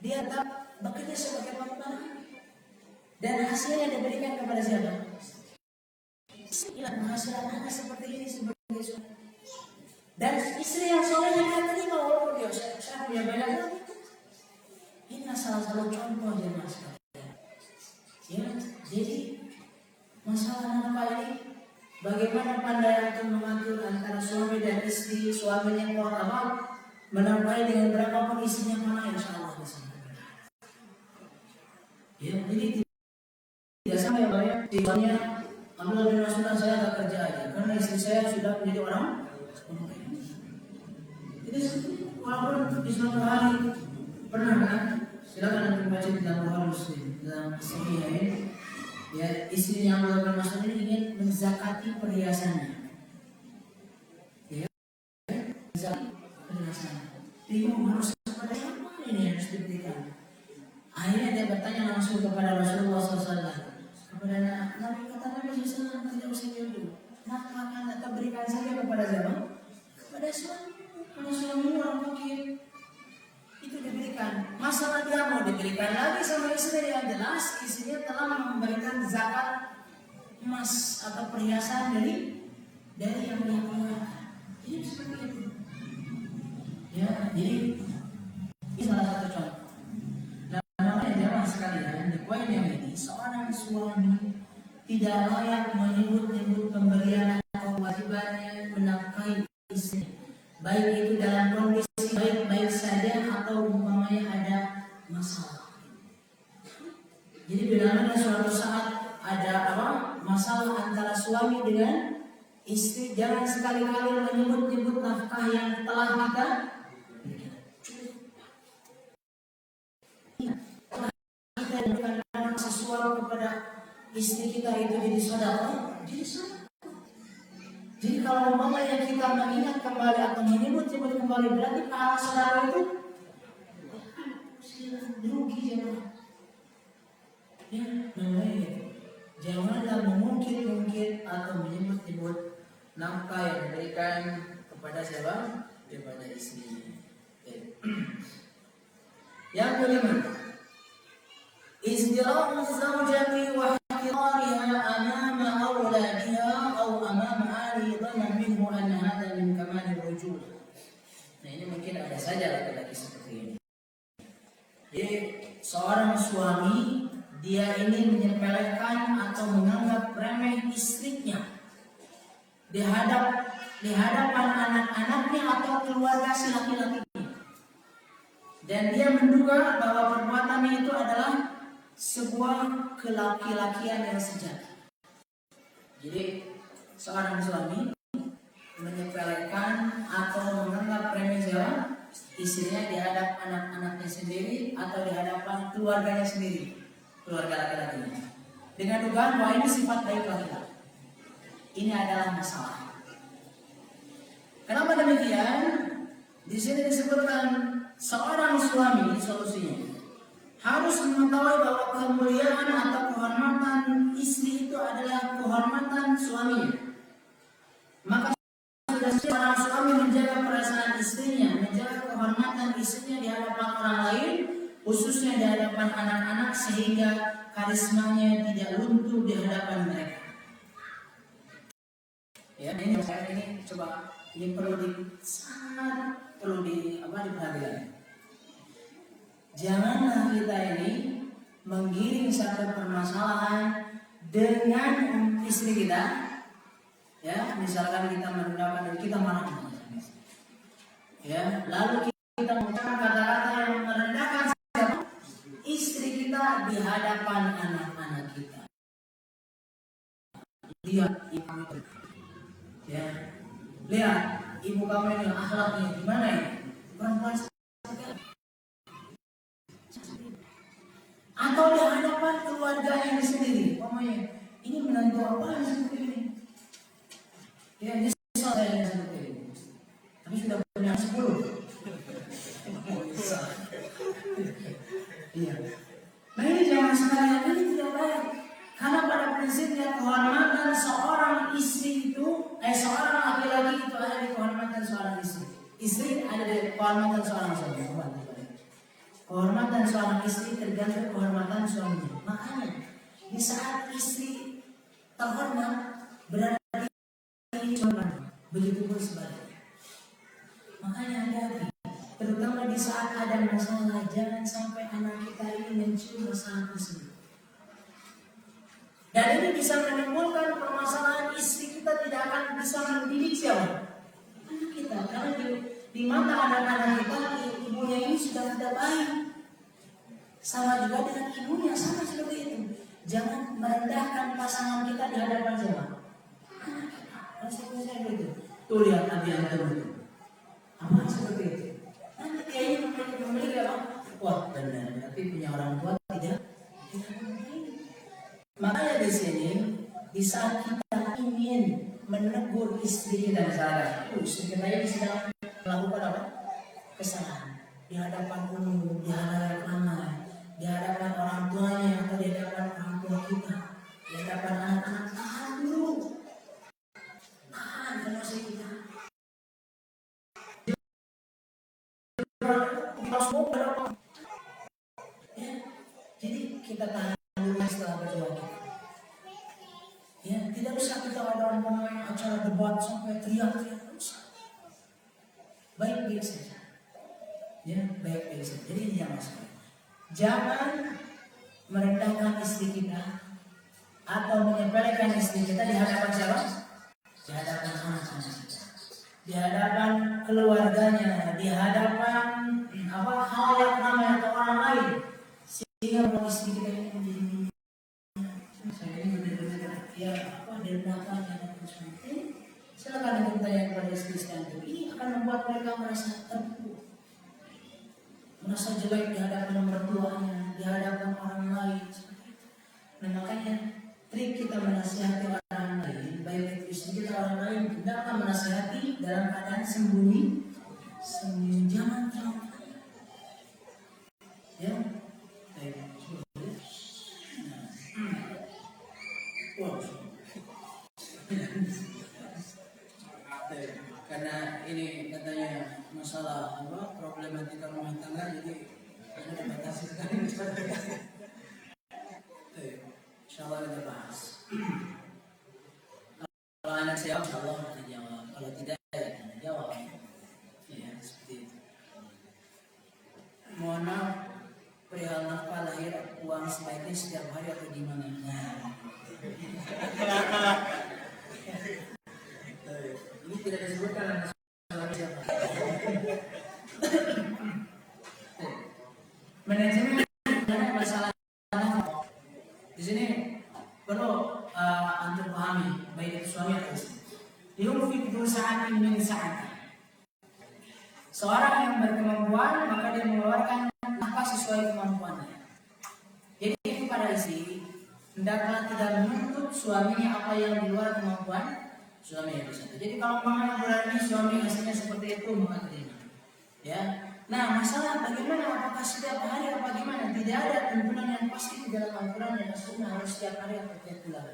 dia tetap bekerja sebagai pengembala. Dan hasilnya diberikan kepada siapa? Inilah penghasilan anak seperti ini sebagai suami. Dan istri yang soleh yang dia terima walaupun dia saya punya banyak. Ini salah satu contoh jemaah sekalian. Ya, jadi masalah nafkah ini bagaimana pandangan untuk mengatur antara suami dan istri, suaminya kuat amal, menafkahi dengan berapapun istrinya mana insya Allah bisa. Ya, jadi tidak sama yang banyak tujuannya Abdullah bin Mas'ud, saya nggak kerja aja karena istri saya sudah menjadi orang. Jadi walaupun di suatu hari pernah kan, silakan nanti baca di dalam Bukhari Muslim dalam Sahihain, ya istrinya Abdullah bin Mas'ud ini ingin menzakati perhiasannya, ya zakati perhiasannya. Bingung harus kepada yang mana ini harus diberikan. Akhirnya dia bertanya langsung kepada Rasulullah SAW. Kepada Nabi, kata Nabi SAW, tidak usah jauh. Nafkahkan atau berikan saja kepada siapa? Kepada suami. Kalau suami orang fakir, itu diberikan. Masalah dia mau diberikan lagi sama istri, yang jelas istrinya telah memberikan zakat emas atau perhiasan dari yang dia keluarkan. Jadi seperti itu. Ya, jadi ini salah satu contoh. Sekalian, di poin yang ini, seorang suami tidak layak menyebut-nyebut pemberian atau kewajibannya menafkahi istri, baik itu dalam kondisi baik-baik saja atau umpamanya ada masalah. Jadi bila suatu saat ada masalah antara suami dengan istri, jangan sekali-kali menyebut-nyebut nafkah yang telah kita berikan sesuatu kepada istri kita itu jadi sedekah, jadi kalau umpamanya kita mengingat kembali atau menyebut-nyebut kembali, berarti pahala sedekah itu rugi ya, namanya janganlah mengungkit-ungkit atau menyebut-nyebut nafkah yang diberikan kepada siapa? Kepada istri. Yang kelima, izdira'u zawjati wa ihtirariha amama awladiha atau amama ahli dhanna minhu anna hadha min kamali rujul. Nah, ini mungkin ada saja laki-laki seperti ini. Jadi seorang suami dia ini menyepelekan atau menganggap remeh istrinya di hadapan anak-anaknya atau keluarga si laki-laki, dan dia menduga bahwa perbuatannya itu adalah sebuah kelaki-lakian yang sejati. Jadi seorang suami menyepelekan atau menganggap remeh istrinya di hadapan anak-anaknya sendiri atau di hadapan keluarganya sendiri, keluarga laki-lakinya, dengan dugaan bahwa ini sifat baik laki-laki. Ini adalah masalah. Kenapa demikian? Di sini disebutkan seorang suami solusinya harus mengetahui bahwa kemuliaan atau kehormatan istri itu adalah kehormatan suaminya. Maka sudah seorang suami menjaga perasaan istrinya, menjaga kehormatan istrinya di hadapan orang lain, khususnya di hadapan anak-anak, sehingga karismanya tidak luntur di hadapan mereka. Ya, ini coba ini sangat perlu diperhatikan. Janganlah kita ini menggiring satu permasalahan dengan istri kita. Ya, misalkan kita merendahkan diri, kita marah, ya, lalu kita mengucapkan kata-kata yang merendahkan istri kita di hadapan anak-anak kita. Lihat ibu, ya, lihat ibu kamu ini akhlaknya gimana ya, perempuan atau di hadapan keluarganya sendiri, pokoknya ini menantu apa seperti ini. Ya, ini saya yang seperti ini. Tapi sudah punya 10. Iya. Nah, ini jangan sekali ini tidak baik. Karena pada prinsipnya kehormatan seorang istri itu, seorang laki-laki itu ada di kehormatan seorang istri. Istri ada di kehormatan seorang suami. Kehormatan seorang istri tergantung kehormatan suaminya. Makanya di saat istri terhormat berarti begitu pun sebaliknya. Makanya hati-hati, terutama di saat ada masalah, jangan sampai anak kita ini mencium masalah tersebut. Dan ini bisa menimbulkan permasalahan, istri kita tidak akan bisa mendidik siapa? Anak kita. Karena di mata anak-anak kita, ibunya ini sudah tidak baik. Sama juga dengan ibunya, sama seperti itu. Jangan merendahkan pasangan kita di hadapan siapa? Konsekuensinya begitu. Tuh lihat Nabi Adam itu. Apa seperti itu? Nanti dia ini memiliki apa? Wah benar, tapi punya orang tua tidak. Makanya di sini, di saat kita ingin menegur istri kita misalnya, istri kita ini sedang melakukan apa? Kesalahan di hadapan umum, di hadapan ramai, di hadapan orang tuanya atau di hadapan orang tua kita, di hadapan anak-anak. Tahan dulu, tahan emosi kita. Ya, jadi kita tahan dulu setelah berdoa kita. Ya, tidak usah kita ada acara debat sampai teriak-teriak, baik-baik saja. Ya, baik-baik saja. Jadi ini yang masalah. Jangan merendahkan istri kita atau menyepelekan istri kita di hadapan siapa? Di hadapan anak-anak kita, di hadapan keluarganya, di hadapan hal yang ramai atau orang lain, sehingga kalau istri kita ini menjadi saya ini benar-benar ya direndahkan dan seperti. Silakan kita tanya kepada istri antum, ini akan membuat mereka merasa terpuruk, merasa jelek di hadapan mertuanya, di hadapan orang lain. Nah makanya trik kita menasihati orang lain, baik itu istri kita orang lain, kita akan menasihati dalam keadaan sembunyi, jangan terlalu. Ya, baik. Karena ini katanya masalah problematika rumah tangga, jadi ini dibatasi sekali. Insyaallah kita bahas. Kalau anak saya Allah akan jawab, kalau tidak ya akan jawab. Ya seperti itu. Mohon maaf, perihal nafkah lahir uang sebaiknya setiap hari atau gimana? Nah. Ini tidak disebutkan masalah siapa. Manajemen masalah di sini perlu antum pahami, baik itu suami atau istri. Yunfik du sa'atin min sa'ati. Seorang yang berkemampuan maka dia mengeluarkan nafkah sesuai kemampuannya. Jadi itu pada istri hendaklah tidak menuntut suaminya apa yang di luar kemampuan suami yang bisa. Jadi kalau memang berani suami hasilnya seperti itu maka terima. Ya. Nah masalah bagaimana, apakah setiap hari apa gimana? Tidak ada tuntunan yang pasti di dalam Al-Quran dan As-Sunnah harus setiap hari atau setiap bulan.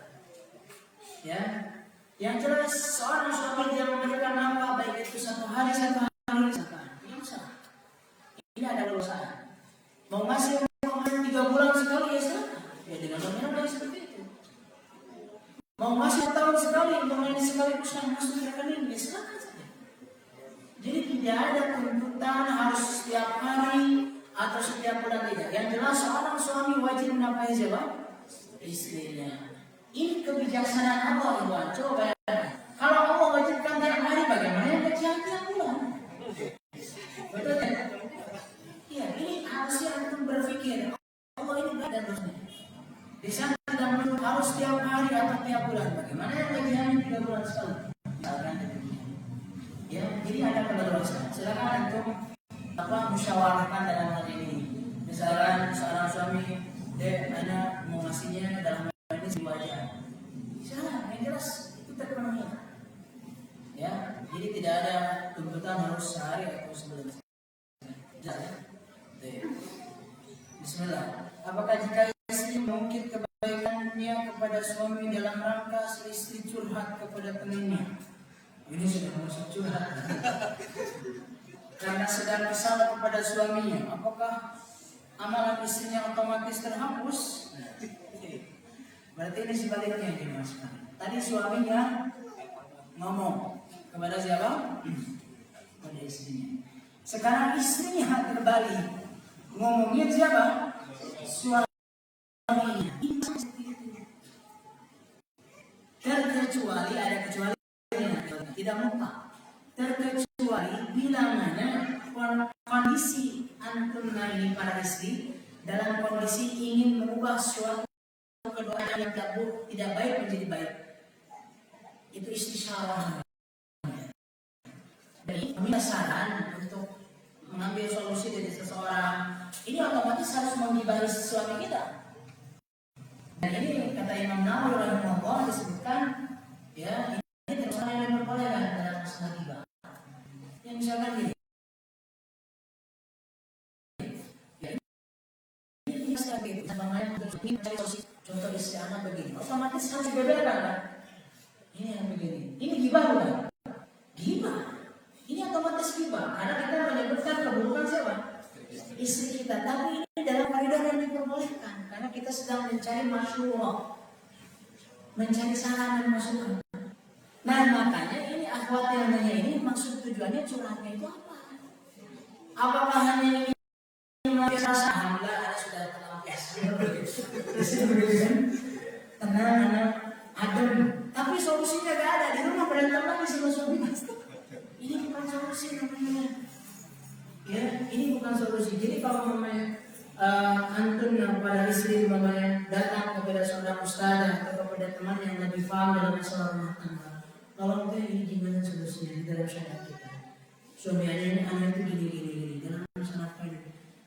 Ya. Yang jelas seorang suami yang memberikan nafkah baik itu satu hari misalkan. Ini masalah. Ini ada perusahaan. Mau ngasih 3 bulan sekali ya silakan. Ya dengan nominal seperti itu. Mau ngasih tahun sekali, mau ini sekaligus masuk ke rekening, ya silakan saja. Jadi tidak ada tuntutan harus setiap hari atau setiap bulan, tidak. Yang jelas seorang suami wajib menafkahi siapa? Istrinya. Ini kebijaksanaan Allah, Ibu. Coba bayangkan. Kalau Allah wajibkan tiap hari, bagaimana yang tiap bulan? Betul kan? Iya, ini harusnya antum berpikir. Allah ini baik dan terusnya. Di sana tidak menurut harus tiap hari atau tiap bulan. Bagaimana yang gajiannya 3 bulan sekali? Ya, jadi ada kebebasan. Silakan antum musyawarahkan dalam hal ini. Misalkan seorang suami mana mau ngasihnya dalam hal ini sewajarnya. Silakan, yang jelas itu terpenuhi. Ya, jadi tidak ada tuntutan harus sehari atau sebulan. Bismillah. Apakah jika istri mengungkit kebaikannya kepada suami dalam rangka istri curhat kepada temannya? Ini sudah masuk curhat. Karena sedang kesal kepada suaminya, apakah amalan istrinya otomatis terhapus? Berarti ini sebaliknya yang dimaksudkan. Tadi suaminya ngomong kepada siapa? Kepada istrinya. Sekarang istrinya terbalik. Ngomongnya siapa? Suaminya. Terkecuali ada kecuali tidak mutlak. Terkecuali bilangannya kondisi antum ini para istri dalam kondisi ingin mengubah suatu keadaan yang tidak baik menjadi baik. Itu istisyarah. Jadi meminta saran untuk mengambil solusi dari seseorang, ini otomatis harus menggibahi suami kita. Dan ini kata Imam Nawawi rahimahullah disebutkan, ya ini termasuk yang diperbolehkan dalam masalah ghibah. Yang misalkan gini, ya ini sekali namanya untuk mencari solusi. Contoh istri anak begini, otomatis harus dibeberkan kan? Ini yang begini, ini ghibah bukan? Ghibah. Ini otomatis ghibah, karena kita menyebutkan keburukan siapa? Istri kita. Tapi ini dalam koridor yang diperbolehkan, karena kita sedang mencari masyurah, mencari saran dan masukan. Nah makanya ini akhwat yang nanya ini maksud tujuannya curhatnya itu apa? Apakah hanya ini melampiaskan rasa? Alhamdulillah ada sudah terlampiaskan. Tenang anak, adem. Tapi solusinya gak ada, di rumah berantem lagi sama suami. Ini bukan solusi namanya. Ya, ini bukan solusi. Jadi kalau namanya antun yang pada istri namanya datang kepada seorang ustazah atau kepada teman yang lebih paham dalam masalah rumah tangga, kalau mungkin ini gimana solusinya di dalam syariat kita? Suami anak itu gini dalam masalah apa ini?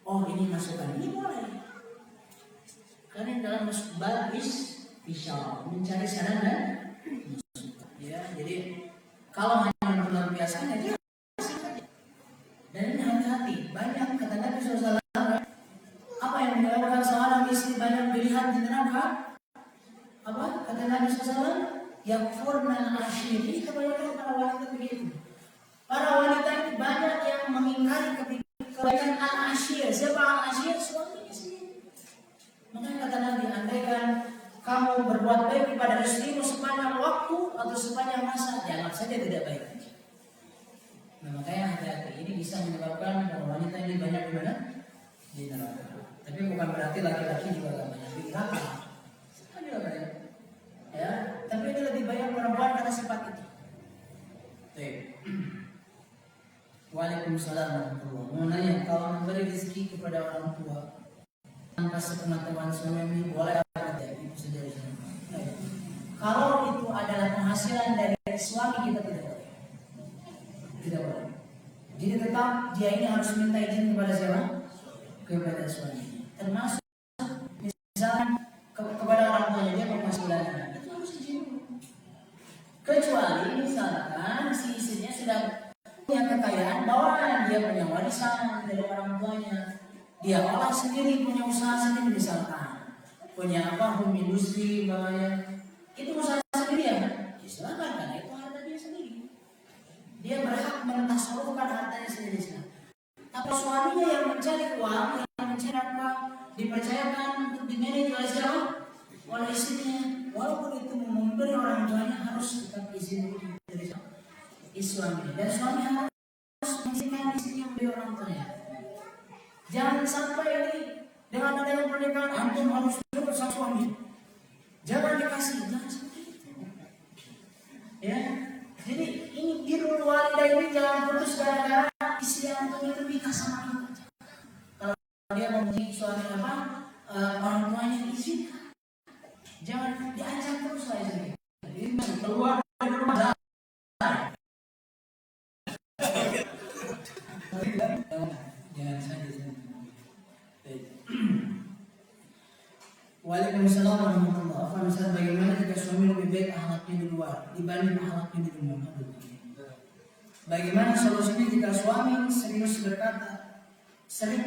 Oh ini masukan, ini boleh. Karena dalam masuk bab bisa mencari saran dan masukan. Ya, jadi kalau hanya melampiaskan aja, dan ini hati-hati. Banyak kata Nabi SAW, apa yang menyebabkan seorang istri banyak pilihan di neraka? Apa kata Nabi SAW? Yakfurna al-ashir. Ini kebanyakan para wanita begitu. Para wanita itu banyak yang mengingkari kebaikan al-ashir. Siapa al-ashir? Suami istri. Makanya kata Nabi, andaikan kamu berbuat baik kepada istrimu sepanjang waktu atau sepanjang masa, jangan saja tidak baik. Nah makanya hati-hati, ini bisa menyebabkan wanita ini banyak di mana? Di neraka. Tapi bukan berarti laki-laki juga gak banyak di neraka. Ada banyak. Ya, tapi ini lebih banyak perempuan karena sifat itu. Waalaikumsalam warahmatullahi wabarakatuh. Mau nanya, kalau memberi rezeki kepada orang tua tanpa sepengetahuan suami boleh apa tidak? Itu saja. Kalau itu adalah penghasilan dari suami kita tidak boleh. Tidak boleh. Jadi tetap dia ini harus minta izin kepada siapa? Kepada suami. Termasuk misalnya kepada orang tuanya dia penghasilannya. Itu harus izin. Kecuali misalkan si istrinya sudah punya kekayaan bawaan, dia punya warisan dari orang tuanya. Dia olah sendiri, punya usaha sendiri misalkan. Punya apa? Home industri bawahnya. Itu usaha sendiri ya. Silakan karena itu harta dia sendiri. Dia berhak mentasarufkan hartanya sendiri. Tapi suaminya yang mencari uang, yang mencari apa, dipercayakan untuk dimanage oleh siapa? Oleh istrinya. Walaupun itu memberi orang tuanya harus tetap izin dari suami. Dan suami harus mengizinkan istrinya memberi orang tuanya. Jangan sampai ini dengan adanya pernikahan antum harus duduk sama suami. Jangan dikasih, jangan sampai itu. Ya. Jadi ini birrul walidain ini jangan putus gara-gara istri antum itu nikah sama kita. Kalau dia mempunyai suami apa, orang tuanya izinkan. Jangan diajak terus lah istri. Jadi keluar dari rumah. Jangan saja. Waalaikumsalam warahmatullahi wabarakatuh. Misalnya bagaimana jika suami lebih baik akhlaknya di luar dibanding akhlaknya di rumah? Bagaimana solusinya jika suami sering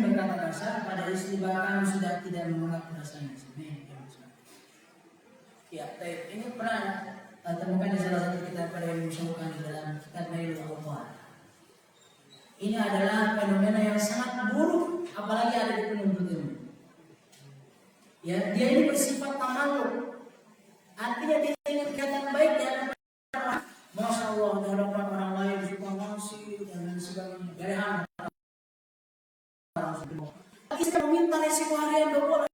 berkata kasar pada istri bahkan sudah tidak menolak perasaannya? Ya, ini pernah temukan di salah satu kitab pada yang dimusuhkan di dalam kitab Nailul Awtar. Ini adalah fenomena yang sangat buruk, apalagi ada di penuntut ilmu. Ya, dia ini bersifat tamaluk. Artinya dia ingin kelihatan baik di hadapan orang. Masya Allah, di hadapan orang lain suka ngasih dan lain sebagainya. Dari hamba. Lagi sedang meminta resiko harian 20.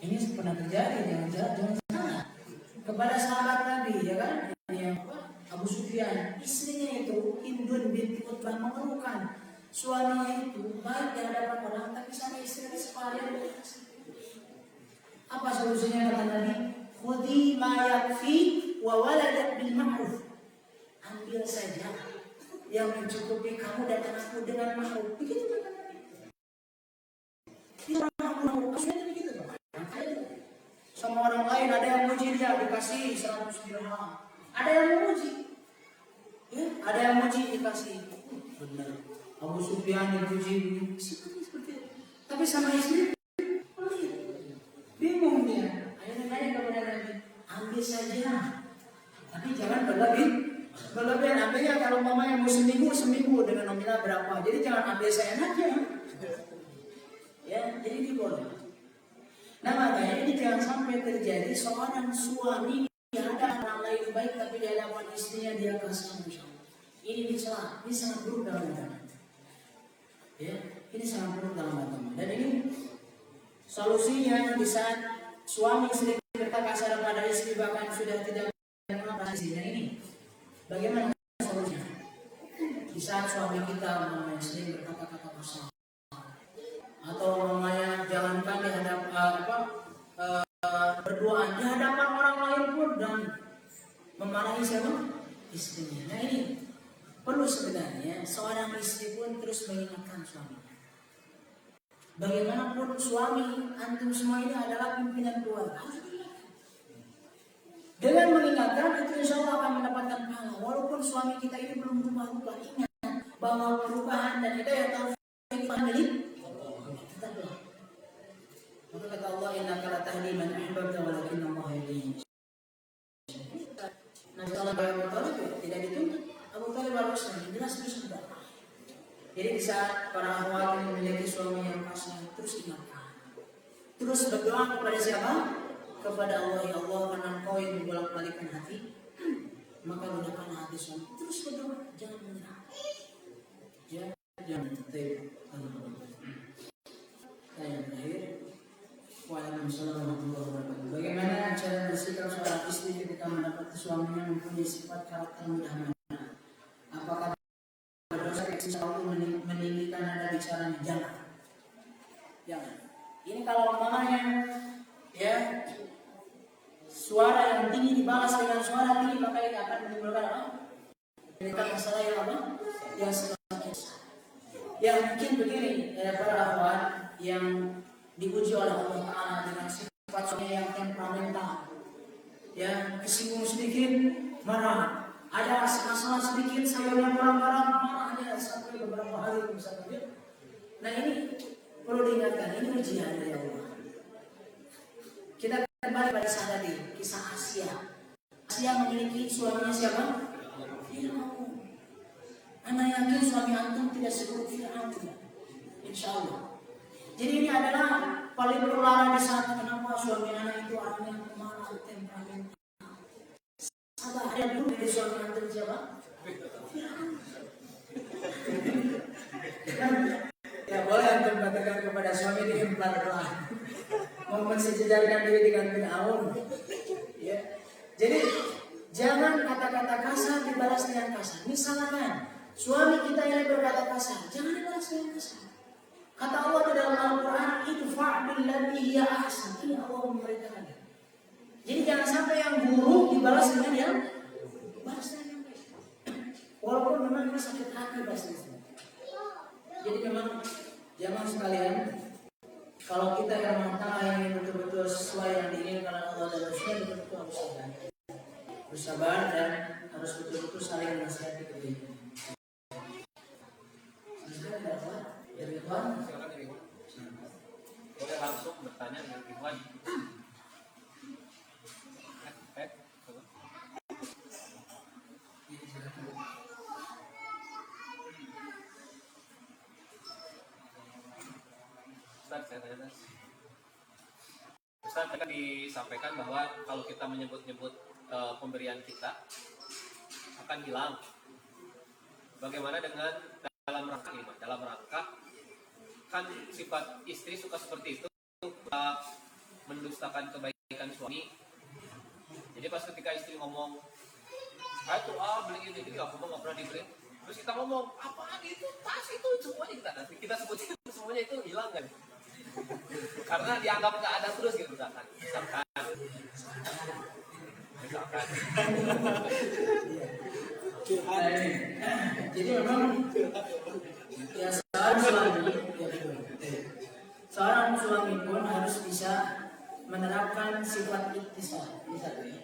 Ini pernah terjadi, jangan salah. Kepada sahabat Nabi, ya kan? Yang Abu Sufyan, istrinya itu Hindun binti Utbah mengeluhkan suaminya itu baik di hadapan orang. tapi sama istri sekalian. Apa solusinya kata Nabi? Khudhi ma yakfi wa waladak bil ma'ruf. Ambil saja yang mencukupi kamu dan anakmu dengan ma'ruf. Begitu kata Nabi. Begitu. Sama orang lain ada yang muji dia dikasih 100 dirham. Ada yang memuji. Ya, ada yang muji dikasih. Benar. Abu Sufyan dipuji seperti itu. Tapi sama istri bingung dia. Akhirnya nanya kepada Nabi, ambil saja. Tapi jangan berlebihan. Artinya kalau mamanya mau seminggu dengan nominal berapa. Jadi jangan ambil seenaknya. Ya, jadi ini boleh. Nah makanya ini jangan sampai terjadi seorang suami ada orang lain baik tapi di hadapan istrinya dia kasar. Ini dicela, ini sangat buruk dalam agama. Ya, ini sangat buruk dalam agama. Dan ini solusinya di saat suami istri berkata kasar pada istri bahkan sudah tidak mengenal istrinya ini. Bagaimana solusinya? Di saat suami kita mengenai istri berkata-kata kasar atau namanya jangankan di hadapan berduaan di hadapan orang lain pun dan memarahi siapa? Istrinya. Nah ini perlu sebenarnya seorang istri pun terus mengingatkan suaminya. Bagaimanapun suami antum semua ini adalah pimpinan keluarga. Dengan mengingatkan itu insya Allah akan mendapatkan pahala. Walaupun suami kita ini belum berubah-ubah, ingat bahwa perubahan dan hidayah taufik milik tetaplah. Maka kata Allah, innaka la tahdi man ahbabta walakinna Allah yahdi. Nabi Allah Abu Thalib tidak dituntut. Abu Thalib harus jelas sudah. Jadi di saat para akhwat memiliki suami yang kasar, terus ingatkan. Terus berdoa kepada siapa? Kepada Allah, ya Allah, karena Engkau yang membolak-balikkan hati, maka mudahkanlah hati suami. Terus berdoa, jangan menyerah. Jangan tetap. Yang terakhir, waalaikumsalam warahmatullahi wabarakatuh. Bagaimana cara bersikap seorang istri ketika mendapati suaminya mempunyai sifat karakter mudah marah? Apakah berdosa ketika waktu meninggikan nada bicaranya? Jangan. Ini kalau mamanya ya suara yang tinggi dibalas dengan suara tinggi, maka ini akan menimbulkan apa? Menimbulkan masalah yang apa? Yang semakin besar. Yang mungkin begini, ada para akhwat yang diuji oleh Allah Ta'ala dengan sifat suami yang temperamental, yang kesinggung sedikit marah, ada masalah sedikit sayurnya kurang-kurang marah, ada sampai beberapa hari bisa terjadi. Nah ini perlu diingatkan, ini ujian dari Allah. Kita kembali pada saat tadi, kisah Asia. Asia memiliki suaminya siapa? Fir'aun. Anda yakin suami antum tidak seburuk Fir'aun? Insya Allah. Jadi ini adalah paling terlarang di saat kenapa suami anak itu orangnya pemarah, temperamental. Sabar, ada dulu dari suami antum siapa? Ya boleh antum katakan kepada suami dengan pelan-pelan, mau mensejajarkan diri dengan Fir'aun. Ya. Jadi jangan kata-kata kasar dibalas dengan kasar. Misalkan suami kita yang berkata kasar, jangan dibalas dengan kasar. Kata Allah di dalam Al-Quran, idfa' billati hiya ahsan. Ini Allah memberitakan. Jadi jangan sampai yang buruk dibalas dengan yang balas dengan yang baik. Walaupun memang kita sakit hati pasti. Jadi memang jangan sekalian, kalau kita yang rumah tangga yang betul-betul sesuai yang diinginkan Allah dan Rasulnya, betul-betul harus bersabar dan harus betul-betul saling menasihati kebaikan. Dari Ikhwan, boleh langsung bertanya dengan Ikhwan. Ustaz, saya tanya. Ustaz, tadi disampaikan bahwa kalau kita menyebut-nyebut pemberian kita akan hilang. Bagaimana dengan dalam rangka kan sifat istri suka seperti itu, mendustakan kebaikan suami. Jadi pas ketika istri ngomong, tuh beli ini aku nggak pernah diberi, terus kita ngomong apa itu tas itu semuanya kita sebutin semuanya itu hilang kan? Karena dianggap nggak ada terus gitu misalkan. Jadi memang ya seorang suami pun harus bisa menerapkan sifat iktisad. Misalnya,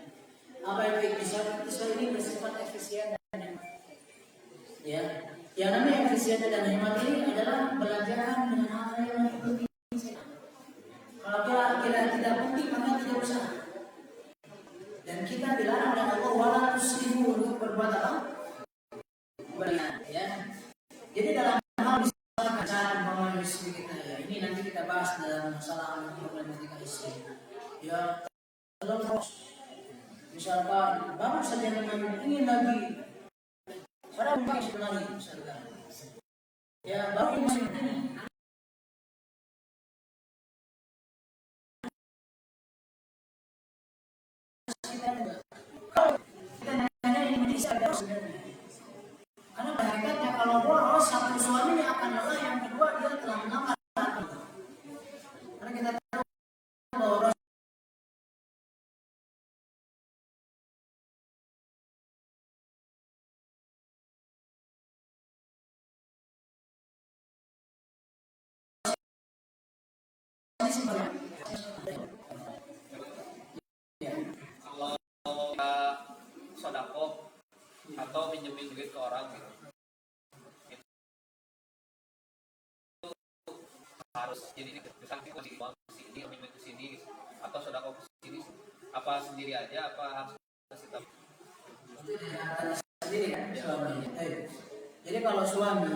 apa itu iktisad? Iktisad ini bersifat efisien dan hemat. Ya, yang namanya efisien dan hemat ini adalah belajar dengan hal yang penting. Kalau kira tidak penting maka tidak usah. Dan kita dilarang oleh Allah wala tusrifu untuk berbuat apa? Berlian, ya. Jadi dalam hal misalkan cara memahami istri kita ya, ini nanti kita bahas dalam masalah problematika istri. Ya, kalau misalkan baru saja dengan ingin lagi, padahal bukan sebenarnya misalkan. Ya, baru masih ini. Kalau kita nanya ini bisa ada sebenarnya. Karena hakikatnya kalau boros satu suami akan lelah, yang kedua dia telah menambah. Karena kita tahu boros ini sebenarnya. Kalau sodako atau minjemin duit ke orang gitu, itu harus jadi misalnya kita di uang sini, minjemin ke sini, gitu. Atau sodako ke sini, apa sendiri aja, apa harus kasih tahu? Sendiri kan suaminya. Jadi kalau suami,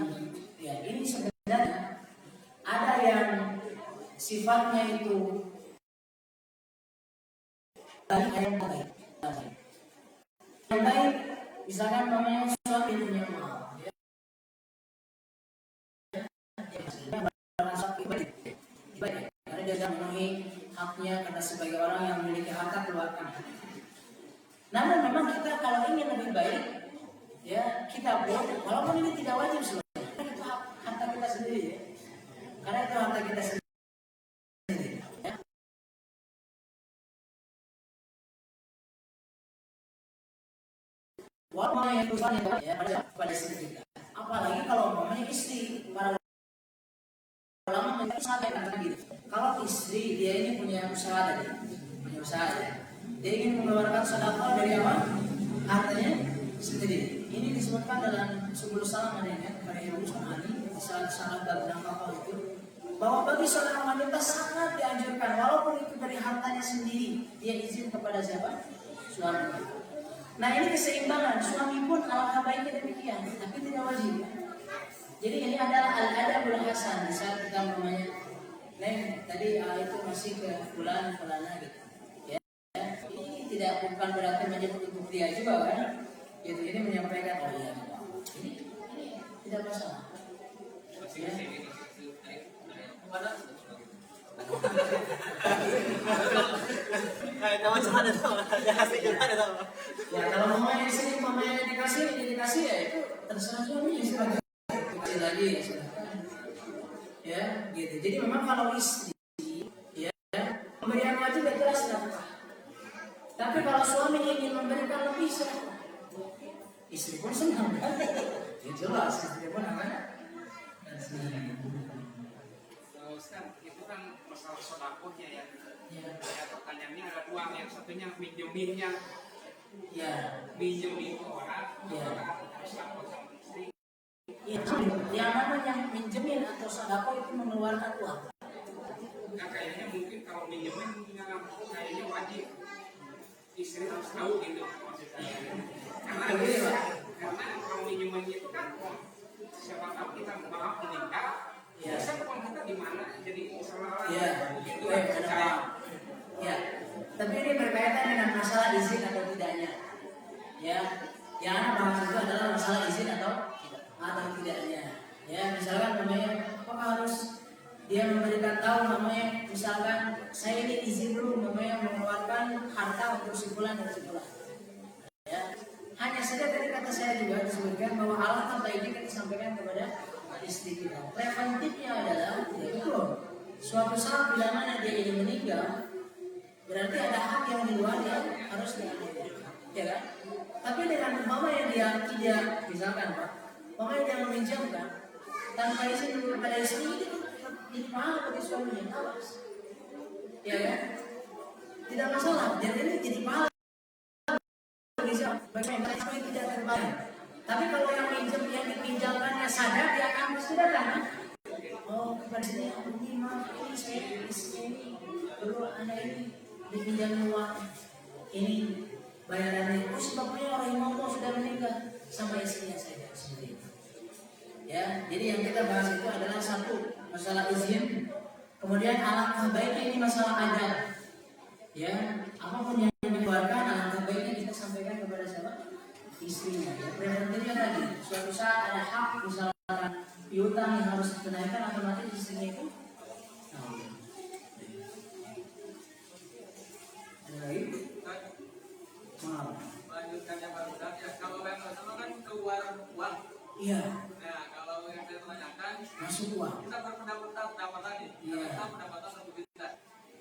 ya ini sebenarnya ada yang sifatnya itu yang baik. Yang baik, misalkan namanya suami punya uang, ya. Karena dia sudah memenuhi haknya karena sebagai orang yang memiliki harta keluarkan. Namun memang kita kalau ingin lebih baik, ya kita boleh, walaupun ini tidak wajib sebenarnya, karena itu harta kita sendiri, ya. Karena itu harta kita sendiri. Ya. Walaupun yang tujuannya ya pada istri kita. Apalagi kalau mamanya istri, para ulama mengatakan gitu. Kalau istri dia ini punya usaha ya. Dia ingin mengeluarkan sedekah dari apa? Hartanya sendiri. Ini disebutkan dalam Subul Salam adanya pada Ibu Sunani salah bab nafkah itu, bahwa bagi seorang wanita sangat dianjurkan walaupun itu dari hartanya sendiri dia izin kepada siapa? Suami. Nah ini keseimbangan, suami pun alangkah baiknya demikian, tapi tidak wajib. Jadi ini adalah al-adabul hasan. Di saat kita namanya, Neng tadi itu masih ke fulana gitu. Ya, ini bukan berarti menyebut untuk dia juga kan? Gitu, ini menyampaikan oh iya, ini tidak masalah. Ya. Ya kalau mamanya di sini, mamanya dikasih ya itu terserah suaminya silakan. Kasih lagi ya silakan. Ya gitu. Jadi memang kalau istri ya pemberian wajib ya jelas nafkah. Tapi kalau suami ingin memberikan lebih silakan. Istri pun senang kan? Ya jelas istri pun namanya. Ustaz, itu kan masalah sodakohnya ya. Pertanyaannya ada dua, yang satunya minjeminnya. Ya. Minjemin ke orang, Ya. harus lapor sama istri. Yang namanya minjemin atau sedekah itu mengeluarkan uang. Nah, kayaknya mungkin kalau minjemin kayaknya wajib istri harus tahu gitu maksudnya. Karena kalau minjemin itu kan siapa tahu kita maaf meninggal. Ya. Bisa uang kita di mana? Jadi salah. Ya. Itu saya. Ya. Tapi ini berkaitan dengan masalah izin atau tidaknya. Ya. Yang anak bahas itu adalah masalah izin atau tidaknya. Ya, misalkan namanya apakah harus dia memberikan tahu namanya, misalkan saya ini izin dulu namanya mengeluarkan harta untuk sebulan dan sebulan. Ya. Hanya saja tadi kata saya juga disebutkan bahwa alangkah baiknya kita sampaikan kepada istri kita. Preventifnya adalah ya betul. Suatu saat bila mana dia ini meninggal, berarti ada hak yang di luar yang harus diambil, ya kan? Tapi dengan umpamanya dia tidak, misalkan Pak, umpamanya dia meminjamkan tanpa izin kepada istri, itu jadi pahala bagi suaminya, awas, ya kan? Tidak masalah, dan ini jadi pahala bagi siapa? Bagi yang tidak terbayar. Tapi kalau yang dipinjamkannya sadar, dia akan sudah kan? Oh, kepada saya, ini maaf, ini saya ini perlu anda ini dipinjam uang ini bayarannya. Oh, sebabnya orang yang mau sudah meninggal sama istrinya saja sendiri. Ya, jadi yang kita bahas itu adalah satu masalah izin, kemudian alangkah baiknya ini masalah ajal. Ya, apapun yang dikeluarkan alangkah baiknya kita sampaikan kepada siapa? Istrinya. Ya, preventifnya tadi. Suatu saat ada hak misalkan piutang yang harus ditunaikan, otomatis istrinya itu. Maaf. Lanjutkan yang baru ya. Kalau yang pertama kan keluar uang. Iya. Nah, kalau yang saya tanyakan Masuk uang. kita pendapatan nih. Iya. Kita pendapatan 1 juta.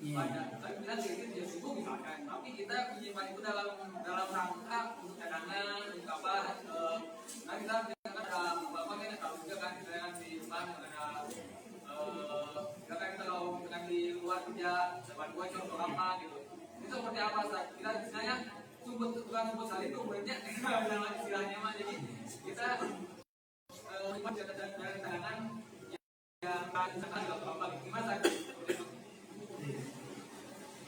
Iya. Banyak. Tapi kita sedikit dia sibuk misalkan. Tapi kita menyimpan itu dalam rangka untuk cadangan, untuk apa? Nah kita misalkan dalam bapak kalau juga kan kita yang di rumah ada kita kalau misalkan di luar kerja dapat dua contoh apa gitu. Itu seperti apa Ustaz? Kita istilahnya tukang sebut saling itu umurnya dalam istilahnya mah jadi kita menyimpan cadangan yang misalkan nggak apa gimana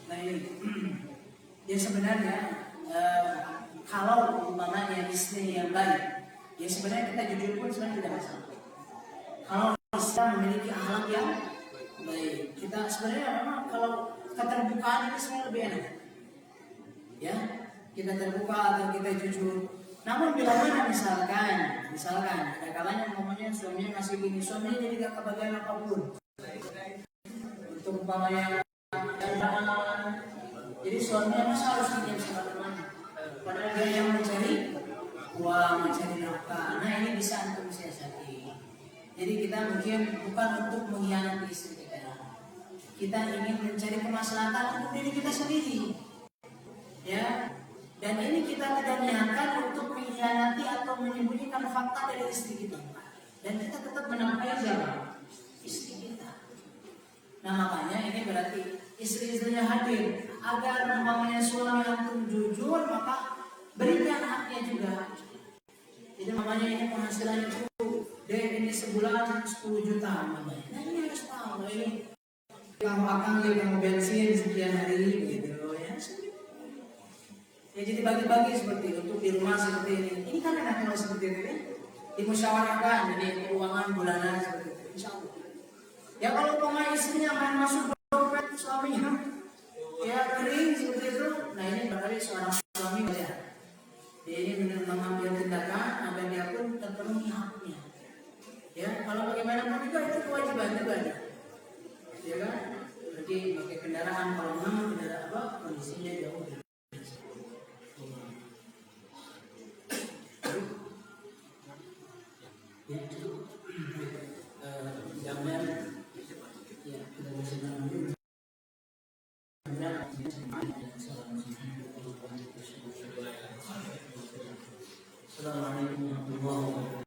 Nah ini, ya sebenarnya kalau umpamanya istri yang baik, ya sebenarnya kita jujur pun sebenarnya tidak masalah. Kalau kita memiliki akhlak yang baik, kita sebenarnya memang kalau keterbukaan itu sebenarnya lebih enak. Ya, kita terbuka atau kita jujur. Namun bila mana misalkan ada kalanya umpamanya suaminya ngasih gini, suaminya jadi gak kebagian apapun. Untuk umpamanya jadi suaminya masa harus pinjam sama temannya, padahal dia yang mencari uang, mencari nafkah. Nah ini bisa untuk siasati. Jadi kita mungkin bukan untuk mengkhianati istri kita ingin mencari kemaslahatan untuk diri kita sendiri, ya. Dan ini kita tidak niatkan untuk mengkhianati atau menyembunyikan fakta dari istri kita, dan kita tetap menafkahi siapa? Istri kita. Nah makanya ini berarti istri-istrinya hadir agar umpamanya suami antum jujur, maka berikan haknya juga. Jadi namanya ini penghasilan itu ini sebulan 10 juta namanya. Nah ini harus tahu ini kamu akan kamu bensin sekian hari gitu ya. Ya jadi bagi-bagi seperti untuk di rumah seperti ini. Ini kan enak kalau seperti ini dimusyawarahkan, jadi keuangan bulanan seperti itu. Insya Allah. Ya kalau pemain istrinya main masuk dompet suaminya, ya kering seperti itu. Nah ini berarti seorang suami ya. Dia ini benar mengambil tindakan agar dia pun terpenuhi haknya. Ya kalau bagaimanapun juga itu kewajiban juga ada. Ya kan? Berarti pakai kendaraan kalau memang kendaraan apa kondisinya jauh. Jangan ya kita bisa mengambil. Assalamualaikum warahmatullahi wabarakatuh.